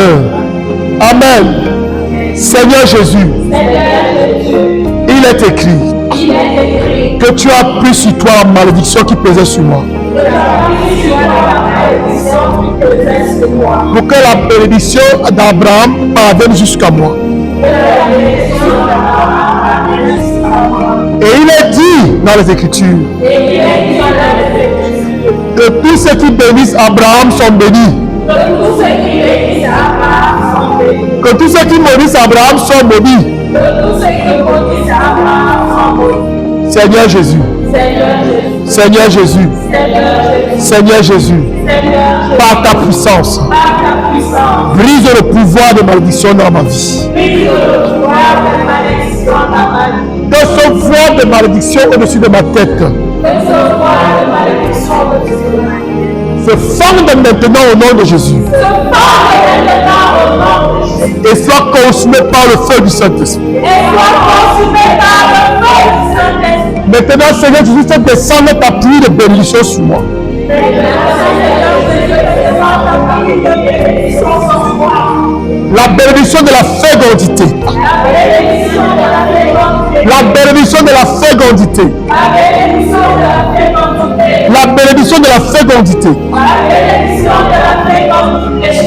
Amen. Seigneur Jésus, il est écrit que tu as pris sur toi la malédiction qui pesait sur moi. Pour que la bénédiction d'Abraham parvienne jusqu'à moi. Et il est dit dans les Écritures que tous ceux qui bénissent Abraham sont bénis. Que tous ceux qui maudissent Abraham sont maudits. Seigneur Jésus. Seigneur Jésus. Seigneur Jésus. Par ta puissance. Brise le pouvoir de malédiction dans ma vie. Que ce voile de malédiction au-dessus de ma tête se fonde maintenant au nom de Jésus. Et soit consumé par le feu du Saint-Esprit. Maintenant, Seigneur Jésus, fais descendre ta pluie de bénédiction sur moi. La bénédiction de la fécondité. La bénédiction de la fécondité. La bénédiction de la fécondité.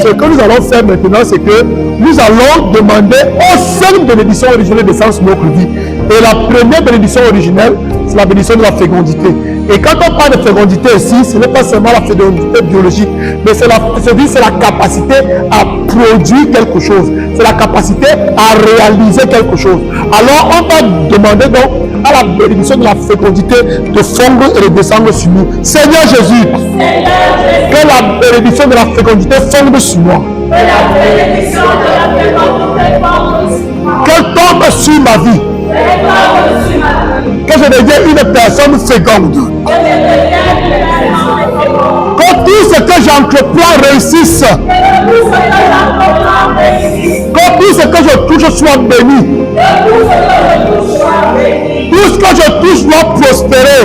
Ce que nous allons faire maintenant, c'est que nous allons demander aux 5 bénédictions originelles de sens de notre vie. Et la première bénédiction originelle, c'est la bénédiction de la fécondité. Et quand on parle de fécondité ici, ce n'est pas seulement la fécondité biologique, mais c'est la capacité à produire quelque chose. C'est la capacité à réaliser quelque chose. Alors on va demander donc à la bénédiction de la fécondité de fondre et de descendre sur nous. Seigneur Jésus, que la bénédiction de la fécondité fonde sur moi. Qu'elle tombe sur ma vie. Que je devienne une personne féconde. Que tout ce que j'entreprends réussisse. Que tout ce que je touche soit béni. Tout ce que je touche doit prospérer.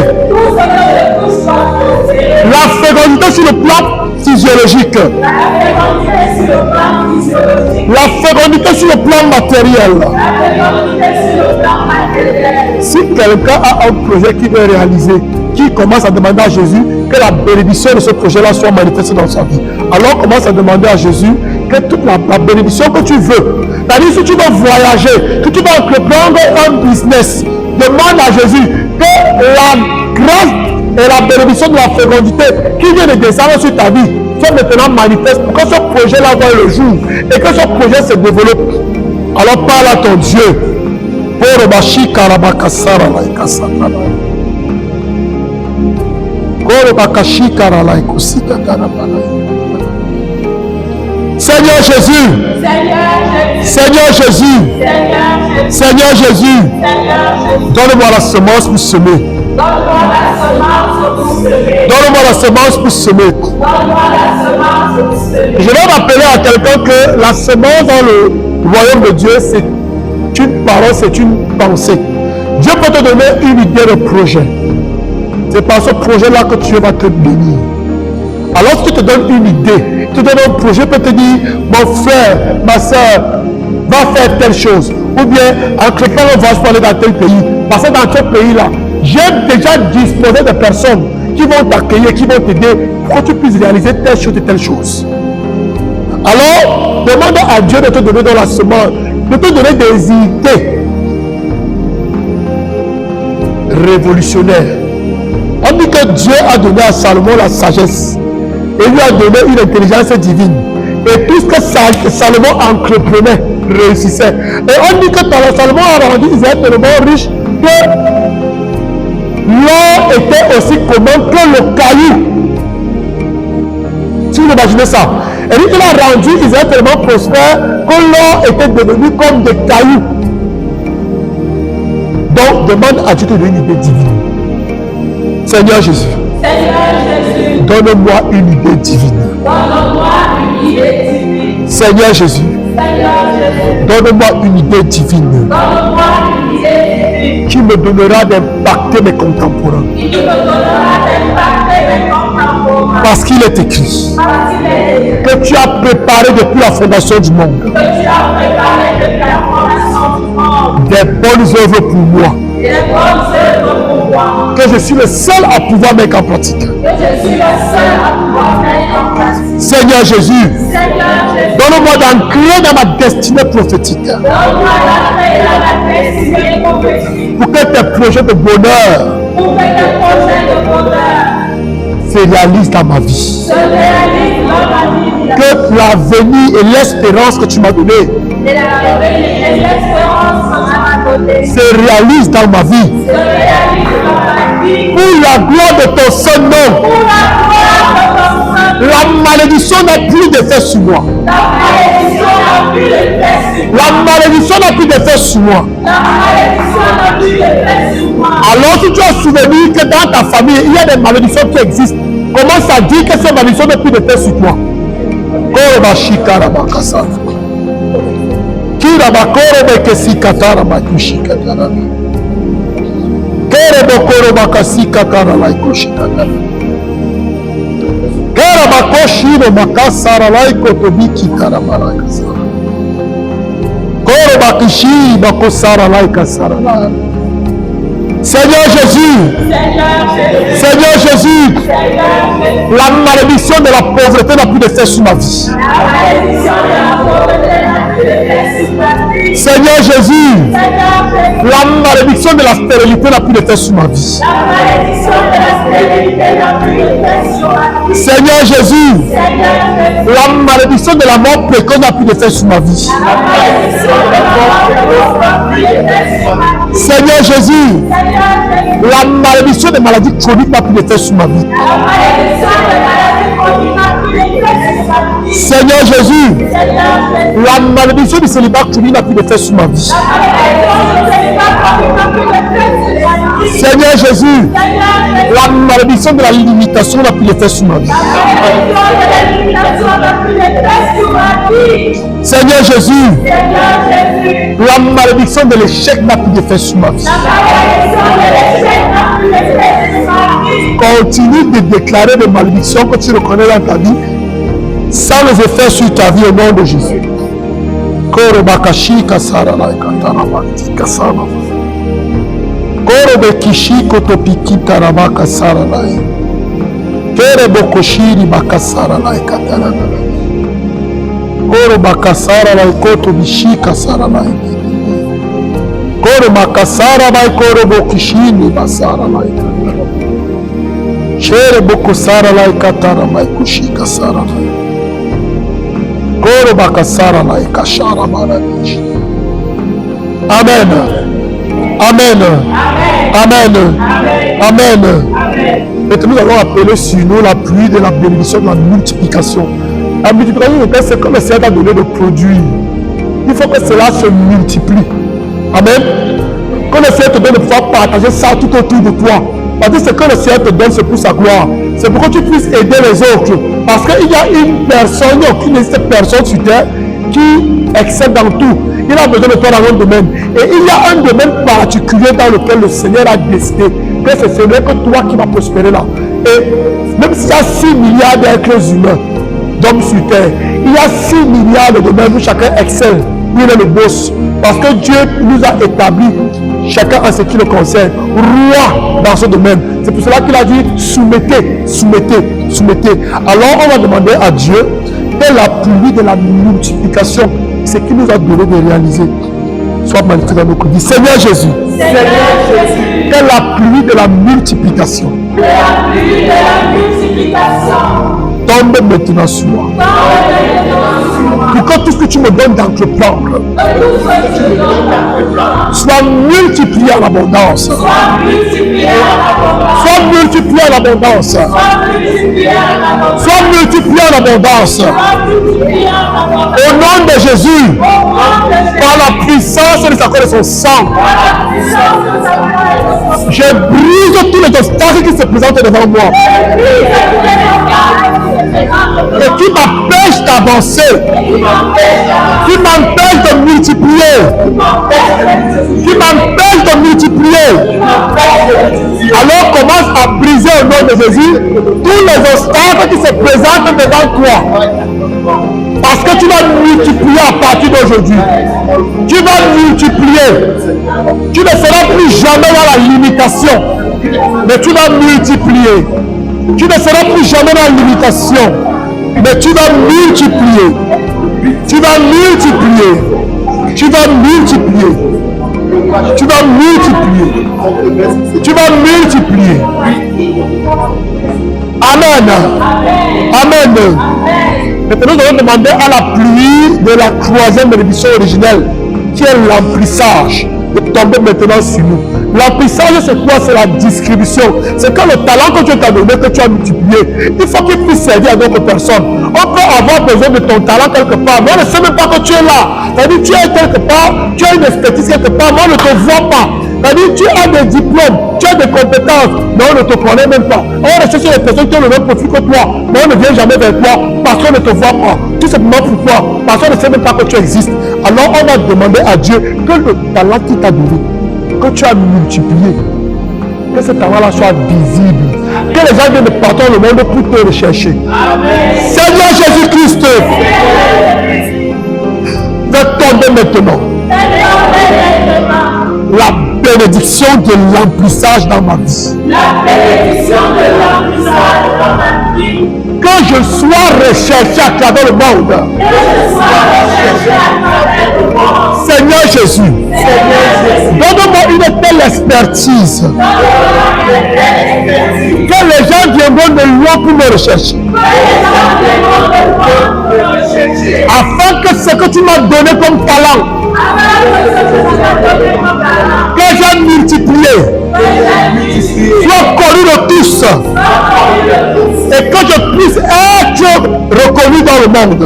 La fécondité sur le plan physiologique. La fécondité sur le plan matériel. Si quelqu'un a un projet qu'il veut réaliser, qui commence à demander à Jésus que la bénédiction de ce projet-là soit manifestée dans sa vie, alors commence à demander à Jésus que toute la bénédiction que tu veux, c'est-à-dire si tu veux voyager, que tu veux entreprendre un business, demande à Jésus que la grâce et la bénédiction de la fécondité qui vient de descendre sur ta vie soit maintenant manifeste pour que ce projet-là voie le jour et que ce projet se développe. Alors parle à ton Dieu. Seigneur Jésus, Seigneur Jésus, Seigneur Jésus, donne-moi la semence pour semer. Donne-moi la semence pour semer. Je vais rappeler à quelqu'un que la semence dans le royaume de Dieu, c'est une parole, c'est une pensée. Dieu peut te donner une idée de projet. C'est par ce projet-là que Dieu va te bénir. Alors qu'il te donne une idée, tu te donnes un projet, peut te dire, mon frère, ma soeur, va faire telle chose. Ou bien, entreprends un voyage pour aller dans tel pays. Parce que dans ce pays-là, j'ai déjà disposé de personnes qui vont t'accueillir, qui vont t'aider pour que tu puisses réaliser telle chose et telle chose. Alors, demande à Dieu de te donner dans la semence, de te donner des idées révolutionnaires. On dit que Dieu a donné à Salomon la sagesse et lui a donné une intelligence divine. Et tout ce que Salomon entreprenait réussissait. Et on dit que Salomon a rendu Israël tellement riche que l'or était aussi commun que le caillou. Si vous imaginez ça. Et lui, il a rendu Israël tellement prospère que l'or était devenu comme des cailloux. Donc, demande à Dieu de donner une idée divine. Seigneur Jésus, donne-moi une idée divine. Seigneur Jésus, donne-moi une idée divine qui me donnera d'impacter mes contemporains. Parce qu'il est écrit que tu as préparé depuis la fondation du monde des bonnes œuvres pour moi. Que je suis le seul à pouvoir mettre en pratique. Seigneur Jésus, donne-moi d'ancrer dans ma destinée prophétique. Pour que tes projets de bonheur se réalisent dans ma vie. Que l'avenir et l'espérance que tu m'as donné se réalisent dans ma vie. Pour la gloire de ton seul nom. La malédiction n'a plus d'effet sur moi. La malédiction n'a plus d'effet sur moi. Alors si tu as souvenu que dans ta famille, il y a des malédictions qui existent, commence à dire que ces malédictions n'ont plus d'effet sur toi. Seigneur Jésus, Seigneur Jésus, la malédiction de la pauvreté n'a plus d'effet sur ma vie. Seigneur Jésus, la malédiction de la stérilité n'a plus d'effet sur ma vie. Seigneur Jésus, la malédiction de la mort précoce n'a plus d'effet sur ma vie. Seigneur Jésus, la malédiction des maladies chroniques n'a plus d'effet sur ma vie. Seigneur Jésus, la malédiction du célibat chronique n'a plus d'effet sur ma vie. Seigneur Jésus, la malédiction de la limitation n'a plus d'effet sur ma vie. Seigneur Jésus, la malédiction de l'échec n'a plus d'effet sur ma vie. Continue de déclarer des malédictions que tu reconnais dans ta vie sans les effets sur ta vie au nom de Jésus. Koro bakashi kasara la katara mati kasara. Koro bekishi kotopiki taraba kasara la. Kere bokoshiri bakasara la katara la. Koro bakasara la koto bishi kasara la. Koro makasara la koro bokishini basara la. Kere bokosara la katara la kushi kasara la. Koro bakasara la ikashara marabishi. Amen. Amen. Amen. Amen. Maintenant, nous allons appeler sur nous la pluie de la bénédiction, de la multiplication. La multiplication, c'est comme le Seigneur t'a donné de produire. Il faut que cela se multiplie. Amen. Quand le Seigneur te donne de pouvoir partager ça tout autour de toi. Parce que ce que le Seigneur te donne, c'est pour sa gloire. C'est pour que tu puisses aider les autres. Parce qu'il y a une personne, il n'y a aucune personne sur terre qui excelle dans tout. Il a besoin de toi dans un domaine. Et il y a un domaine particulier dans lequel le Seigneur a décidé que ce n'est que toi qui vas prospérer là. Et même s'il y a 6 milliards d'êtres humains, d'hommes sur terre, il y a 6 milliards de domaines où chacun excelle. Il est le boss. Parce que Dieu nous a établi, chacun en ce qui le concerne, roi dans ce domaine. C'est pour cela qu'il a dit soumettez, soumettez, soumettez. Alors on va demander à Dieu que la pluie de la multiplication, ce qu'il nous a donné de réaliser, soit magnifié dans nos vies. Seigneur Jésus, que la pluie de la multiplication, tombe maintenant sur moi. Pour que tout ce que tu me donnes d'entreprendre soit multiplié en abondance. Soit multiplié en abondance. Soit multiplié en abondance. Au nom de Jésus, par la puissance de sa corps de son sang, je brise tous les obstacles qui se présentent devant moi et qui m'empêchent d'avancer, qui m'empêchent de multiplier, qui m'empêchent de multiplier. Alors commence à briser au nom de Jésus tous les obstacles qui se présentent devant toi. Parce que tu vas multiplier à partir d'aujourd'hui. Tu vas multiplier. Tu ne seras plus jamais dans la limitation, mais tu vas multiplier. Tu ne seras plus jamais dans la limitation, mais tu vas multiplier. Tu vas multiplier. Tu vas multiplier. Tu vas multiplier. Tu vas multiplier. Amen. Amen. Maintenant, nous allons demander à la pluie de la troisième bénédiction originelle, qui est l'emplissage, de tomber maintenant sur nous. L'emplissage, c'est quoi? C'est la distribution. C'est quand le talent que Dieu t'a donné, que tu as multiplié, il faut qu'il puisse servir à d'autres personnes. On peut avoir besoin de ton talent quelque part, mais on ne sait même pas que tu es là. C'est-à-dire, tu es quelque part, tu as une expertise quelque part, mais on ne te voit pas. C'est-à-dire, tu as des diplômes, tu as des compétences, mais on ne te connaît même pas. On recherche les personnes qui ont le même profil que toi, mais on ne vient jamais vers toi parce qu'on ne te voit pas. Tout simplement pourquoi? Parce qu'on ne sait même pas que tu existes. Alors on va demander à Dieu que le talent qu'il t'a donné, que tu as multiplié, que ce talent-là soit visible. Que les gens viennent de partout dans le monde pour te rechercher. Amen. Seigneur Jésus-Christ, va tomber maintenant. La bénédiction de l'emplissage dans ma vie. La bénédiction de l'emplissage dans ma vie. Que je sois recherché à travers le monde. Que je sois recherché à travers le monde. Seigneur Jésus, donne-moi une telle expertise que les gens viendront de loin pour me rechercher. Afin que ce que tu m'as donné comme talent, que j'ai multiplié, soit connu de tous, et que je puisse être reconnu dans le monde.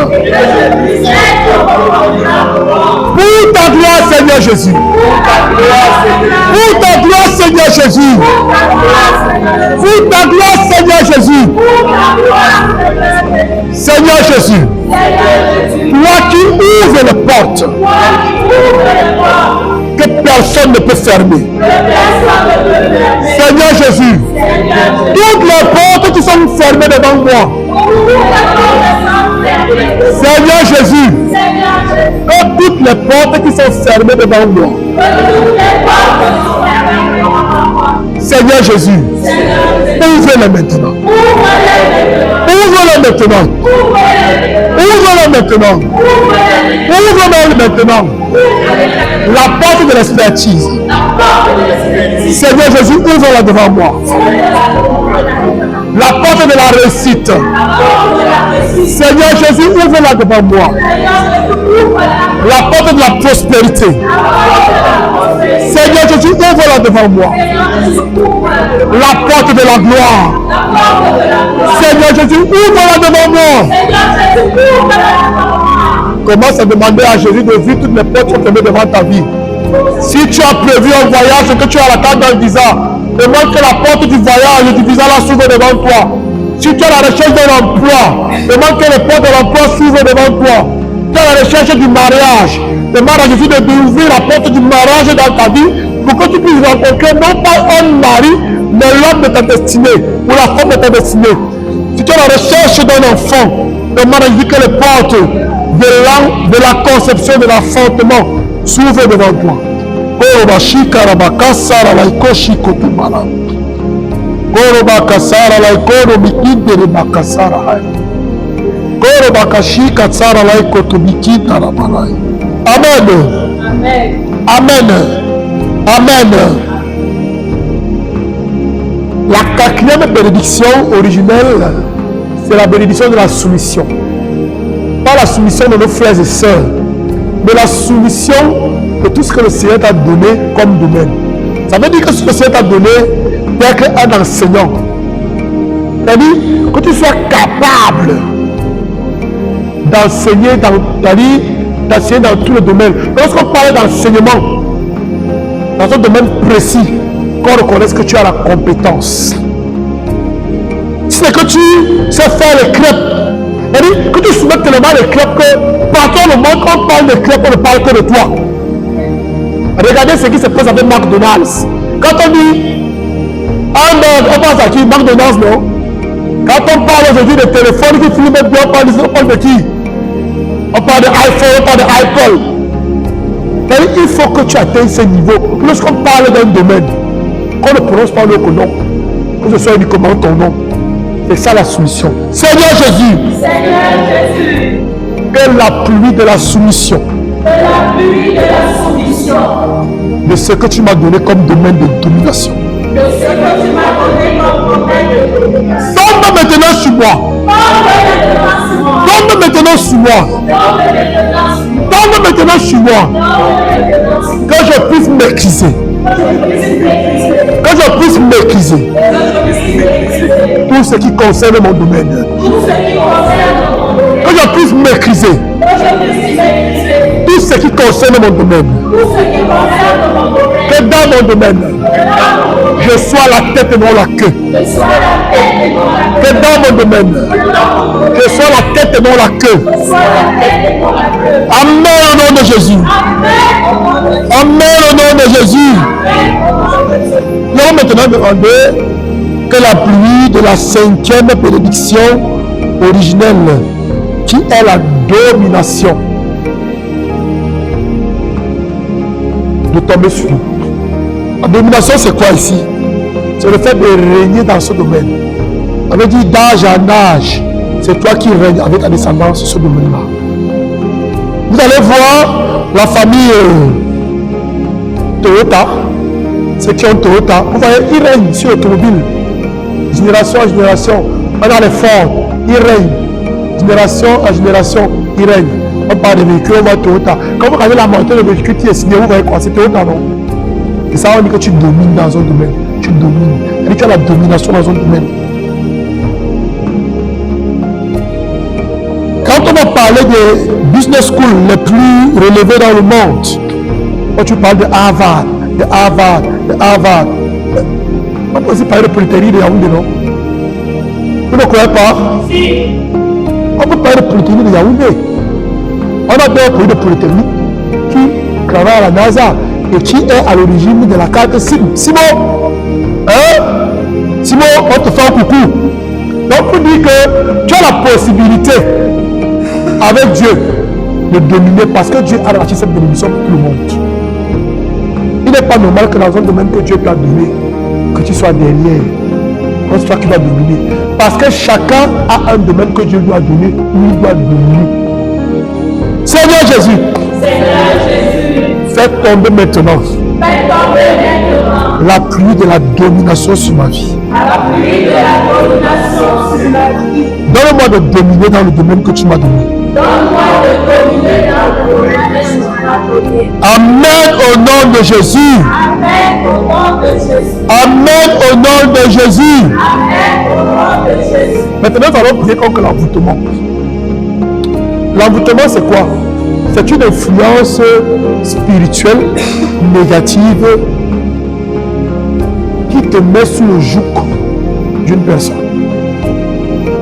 Pour ta gloire, Seigneur Jésus. Pour ta gloire, Seigneur Jésus. Pour ta gloire, Seigneur Jésus. Seigneur Jésus. Toi qui ouvres les portes que personne ne peut fermer. Seigneur Jésus, toutes les portes qui sont fermées devant moi. Seigneur Jésus, que toutes les portes qui sont fermées devant moi. Seigneur Jésus, ouvre-les maintenant. Ouvre-les maintenant. Ouvre-les maintenant. Ouvre-les maintenant. La porte de l'expertise. Seigneur Jésus, ouvre-la devant moi. La porte de la réussite. Seigneur Jésus, ouvre-la devant moi. La porte de la prospérité. Seigneur Jésus, ouvre-la devant moi. La porte de la gloire. Seigneur Jésus, ouvre-la devant moi. Commence à demander à Jésus d'ouvrir toutes les portes qui sont fermées devant ta vie. Si tu as prévu un voyage et que tu as la carte d'un visa, demande que la porte du voyage et du visa la s'ouvre devant toi. Si tu as la recherche d'un emploi, demande que les portes de l'emploi s'ouvrent devant toi. Tu as la recherche du mariage, demande à Jésus d'ouvrir la porte du mariage dans ta vie pour que tu puisses rencontrer non pas un mari, mais l'homme de ta destinée ou la femme de ta destinée. Si tu as la recherche d'un enfant, demande à Jésus que les portes de la conception de l'enfantement s'ouvrent devant toi. Amen. Amen. Amen. La quatrième bénédiction originelle, c'est la bénédiction de la soumission. Pas la soumission de nos frères et sœurs, mais la soumission de tout ce que le Seigneur t'a donné comme domaine. Ça veut dire que ce que le Seigneur t'a donné d'être un enseignant. C'est-à-dire que tu sois capable d'enseigner dans tous les domaines. Lorsqu'on parle d'enseignement, dans un domaine précis, qu'on reconnaisse que tu as la compétence. Si c'est que tu sais faire les crêpes, c'est-à-dire que tu soumets tellement les crêpes que partout dans le monde, quand on parle de crêpes, on ne parle que de toi. Regardez ce qui se passe avec McDonald's. Quand on dit on pense à qui? McDonald's, non? Quand on parle aujourd'hui de téléphone qui filme bien, on parle de qui? On parle de iPhone, on parle de iPod. C'est-à-dire qu'il faut que tu atteignes ce niveau. Lorsqu'on parle d'un domaine, qu'on ne prononce pas le nom, que ce soit uniquement ton nom. C'est ça la soumission. Seigneur Jésus, que la pluie de la soumission, de ce que tu m'as donné comme domaine de domination, tombe maintenant sur moi. Tombe maintenant sur moi. Tombe maintenant sur moi. Que je puisse maîtriser. Que je puisse maîtriser tout ce qui concerne mon domaine. Que je puisse maîtriser tout ce qui concerne mon domaine. Que dans mon domaine, je sois la tête et non la queue. Que dans mon domaine, je sois la tête et non la queue. Amen au nom de Jésus. Amen au nom de Jésus. Nous allons maintenant demander que la pluie de la cinquième bénédiction originelle, qui est la domination, de tomber sur nous. La domination, c'est quoi ici? C'est le fait de régner dans ce domaine. Ça veut dire d'âge en âge, c'est toi qui règnes avec ta descendance sur ce domaine-là. Vous allez voir la famille Toyota, ceux qui ont Toyota, vous voyez, ils règnent sur l'automobile. Génération en génération, on a les Ford, ils règnent. Génération en génération, ils règnent. On parle de véhicules, on voit Toyota. Quand vous regardez la moitié de véhicule qui est signé, vous voyez quoi? C'est Toyota, non? Et ça, on dit que tu domines dans un domaine. Tu domines. C'est-à-dire que tu as la domination dans un domaine. Quand on va parler des business schools les plus relevés dans le monde, quand tu parles de Harvard, On peut aussi parler de polythérie de Yaoundé, non? Vous ne croyez pas? Si. On peut parler de polythérie de Yaoundé. On a bien parlé de polythérie qui travaille à la NASA et qui est à l'origine de la carte SIM. Simon, hein? Simon, on te fait un coucou. Donc, pour dire que tu as la possibilité avec Dieu de dominer parce que Dieu a arraché cette bénédiction pour tout le monde. Il n'est pas normal que dans un domaine que Dieu t'a donné, que tu sois derrière, que c'est toi qui vas dominer. Parce que chacun a un domaine que Dieu lui a donné où il doit dominer. Seigneur Jésus, fais tomber maintenant la pluie de la domination sur ma vie. Donne-moi de dominer dans le domaine que tu m'as donné. Amen au nom de Jésus. Amen au nom de Jésus. Maintenant, nous allons prier contre l'envoûtement. L'envoûtement, c'est quoi? C'est une influence spirituelle négative qui te met sous le joug d'une personne.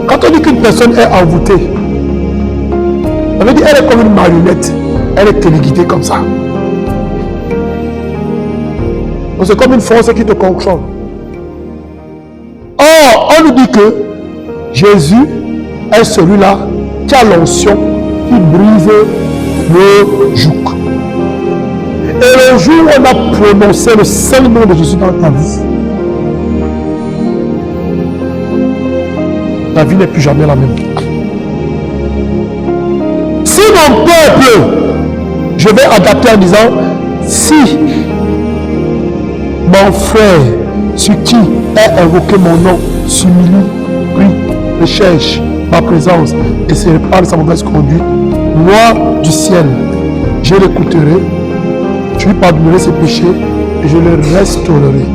Quand on dit qu'une personne est envoûtée, ça veut dire qu'elle est comme une marionnette. Elle est téléguidée comme ça. Donc c'est comme une force qui te contrôle. Or, on nous dit que Jésus est celui-là qui a l'onction qui brise le joug. Et le jour où on a prononcé le seul nom de Jésus dans ta vie, ta vie n'est plus jamais la même. Si mon peuple, je vais adapter en disant, si mon frère, sur qui est invoqué mon nom, s'humilie, prie, recherche ma présence et se répare de sa mauvaise conduite, moi du ciel, je l'écouterai, je lui pardonnerai ses péchés et je le restaurerai.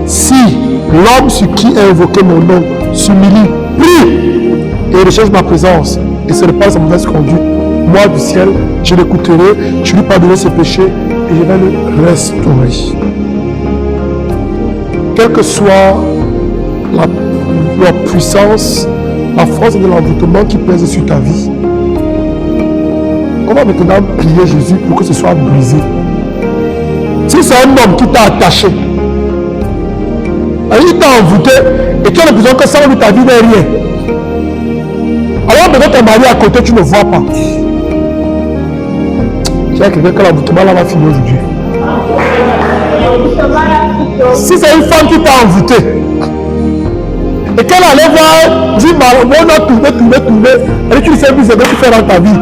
Si l'homme sur qui est invoqué mon nom s'humilie, prie et recherche ma présence et se répare de sa mauvaise conduite, moi du ciel, je l'écouterai, je lui pardonnerai ses péchés et je vais le restaurer. Quelle que soit la puissance, la force de l'envoûtement qui pèse sur ta vie, on va maintenant prier Jésus pour que ce soit brisé. Si c'est un homme qui t'a attaché, il t'a envoûté et tu as besoin que ça de ta vie n'est rien. Alors maintenant ton mari à côté, tu ne vois pas. Tu as quelqu'un que l'envoûtement là va finir aujourd'hui. Si c'est une femme qui t'a envoûté et qu'elle allait voir, dit on a tourné, et tu sais plus ce que tu fais dans ta vie.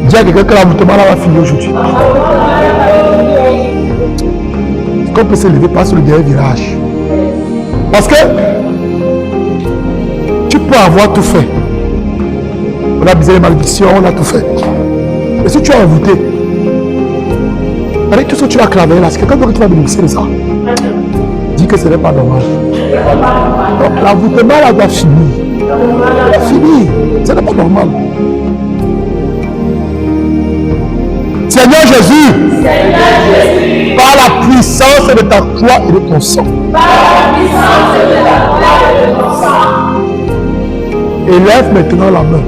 Dis à quelqu'un que l'envoûtement là va finir aujourd'hui. Qu'on peut se lever pas sur le dernier virage. Parce que tu peux avoir tout fait. On a brisé les malédictions, on a tout fait. Mais si tu es envoûté, avec tout ce que tu vas clamer là, c'est quelqu'un d'autre qui va bénéficier de ça. Dis que ce n'est pas normal. Donc l'envoûtement là doit finir. Finir. Ce n'est pas normal. Seigneur Jésus, par la puissance de ta croix et de ton sang, élève maintenant la main.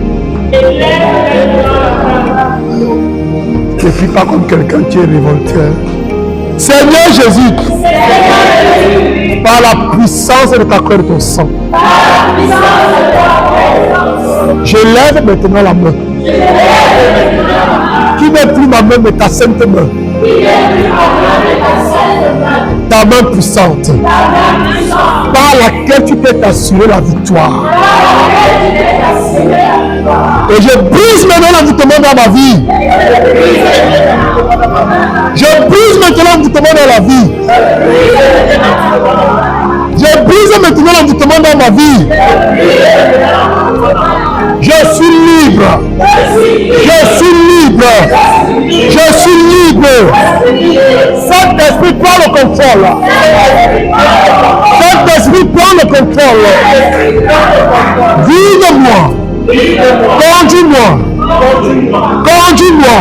Ne prie pas comme quelqu'un qui est révolté. Seigneur Jésus, par la puissance de ta croix et de ton sang, je lève maintenant la main. Qui n'est plus ma main mais ta sainte main. Ta main puissante. Par laquelle tu peux t'assurer la victoire. Et je brise maintenant l'envoûtement dans ma vie. Je brise maintenant l'envoûtement dans la vie. Je brise maintenant l'envoûtement dans ma vie. Je suis libre. Je suis libre. Je suis libre. Saint-Esprit, prends le contrôle. Saint-Esprit, prends le contrôle. Guide-moi. Conduis-moi. Conduis-moi.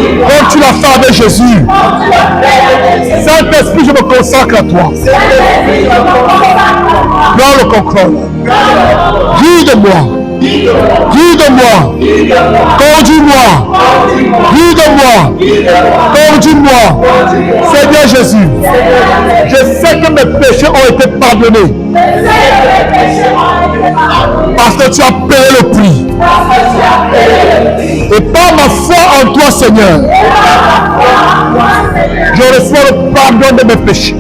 Comme tu l'as fait avec Jésus. Saint-Esprit, je me consacre à toi. Prends le contrôle. Guide-moi. Guide-moi. Conduis-moi. Guide-moi. Conduis-moi. Seigneur Jésus, je sais que mes péchés ont été pardonnés. Parce que tu as payé le prix. Et par ma foi en toi, Seigneur, je reçois le pardon de mes péchés.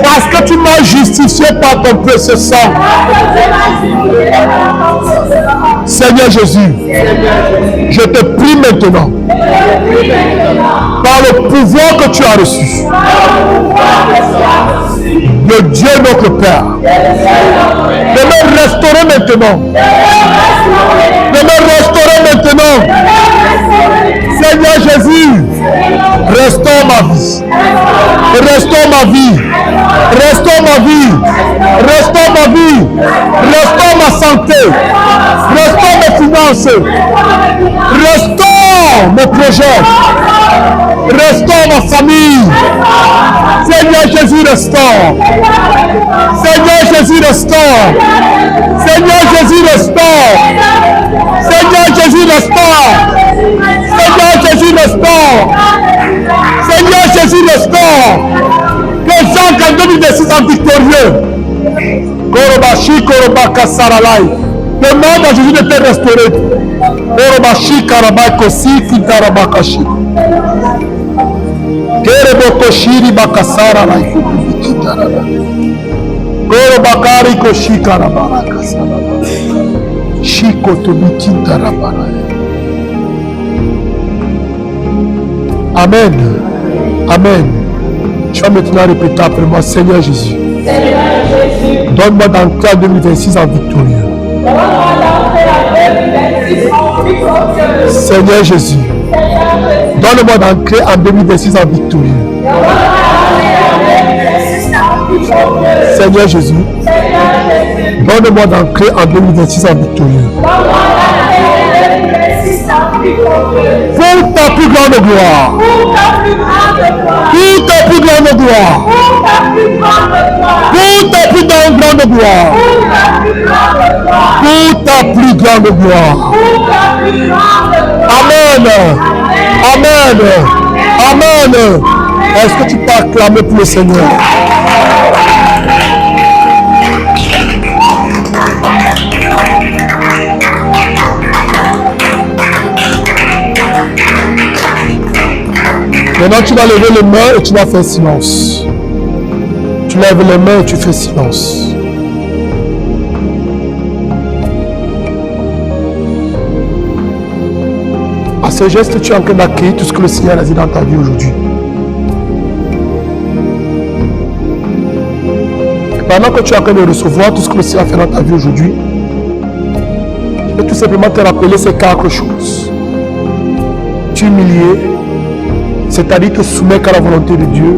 Parce que tu m'as justifié par ton précieux sang. Seigneur Jésus, je te prie maintenant, par le pouvoir que tu as reçu, de Dieu notre Père, de me restaurer maintenant. De me restaurer maintenant. Seigneur Jésus, restaure ma vie. Restaure ma vie. Restaure ma vie. Restaure ma vie. Restaure ma santé. Restaure mes finances. Restaure mes projets. Restaure ma famille. Seigneur Jésus, restaure. Seigneur Jésus, restaure. Seigneur Jésus, restaure. Seigneur Jésus, restaure. Seigneur Jésus, restaure. Seigneur Jésus, restaure. Que Jean 2026 en victorieux. Korobashi, Korobaka Saralai. Demande à Jésus de te restaurer. Korobashi, Karabai, Kosi, Kitarabakashi. Kerebokoshiri, Bakasaralai. Korobakari, Koshi, Karabaraka Saralai. Shiko Tobiki, Tarabara. Amen. Amen. Je vais maintenant répéter après moi, Seigneur Jésus. Donne-moi d'entrer en 2026 en victorieux. Seigneur Jésus. Donne-moi d'entrer en 2026 en victorieux. Seigneur Jésus. Donne-moi d'entrer en 2026 en victorieux. Pour ta plus grande gloire. Pour ta plus grande gloire. Pour ta plus grande gloire. Pour ta plus grande gloire. Amen. Amen. Amen. Est-ce que tu peux acclamer pour le Seigneur? Maintenant, tu vas lever les mains et tu vas faire silence. Tu lèves les mains et tu fais silence. À ce geste, tu es en train d'accueillir tout ce que le Seigneur a dit dans ta vie aujourd'hui. Et pendant que tu es en train de recevoir tout ce que le Seigneur a fait dans ta vie aujourd'hui, je vais tout simplement te rappeler ces 4 choses. Tu humilier, c'est-à-dire te soumettre à la volonté de Dieu.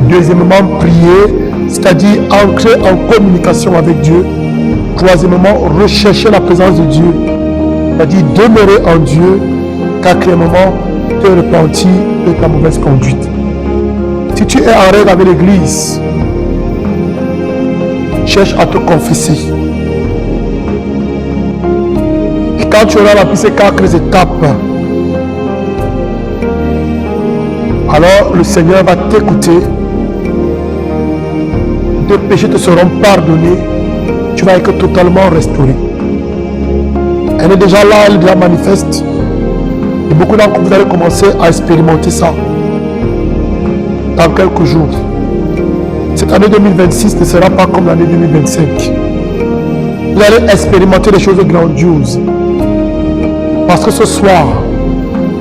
Deuxièmement, prier, c'est-à-dire entrer en communication avec Dieu. Troisièmement, rechercher la présence de Dieu, c'est-à-dire demeurer en Dieu. Quatrièmement, te repentir de ta mauvaise conduite. Si tu es en règle avec l'Église, cherche à te confesser. Et quand tu auras rempli ces 4 étapes, alors le Seigneur va t'écouter. Tes péchés te seront pardonnés. Tu vas être totalement restauré. Elle est déjà là, elle est déjà manifeste. Et beaucoup d'entre vous allez commencer à expérimenter ça dans quelques jours. Cette année 2026 ne sera pas comme l'année 2025. Vous allez expérimenter des choses grandioses. Parce que ce soir,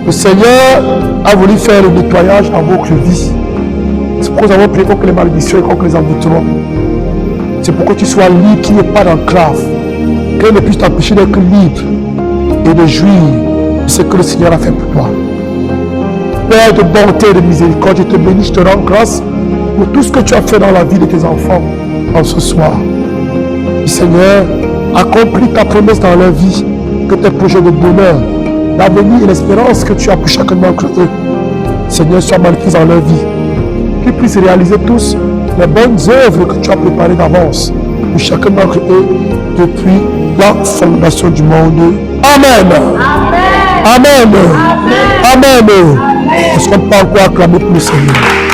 le Seigneur a voulu faire le nettoyage dans votre vie. C'est pourquoi nous avons prié contre les malédictions et contre les envoûtements. C'est pourquoi tu sois libre, qu'il n'y ait pas d'enclave. Qu'il ne puisse t'empêcher d'être libre et de jouir de ce que le Seigneur a fait pour toi. Père de bonté et de miséricorde, je te bénis, je te rends grâce pour tout ce que tu as fait dans la vie de tes enfants en ce soir. Seigneur, accomplis ta promesse dans leur vie, que tes projets de bonheur, l'avenir et l'espérance que tu as pour chacun d'entre eux, Seigneur, soient manifestés dans leur vie. Qu'ils puissent réaliser tous les bonnes œuvres que tu as préparées d'avance pour chacun d'entre eux depuis la fondation du monde. Amen. Amen. Amen. Amen. Est-ce qu'on peut encore acclamer pour le Seigneur?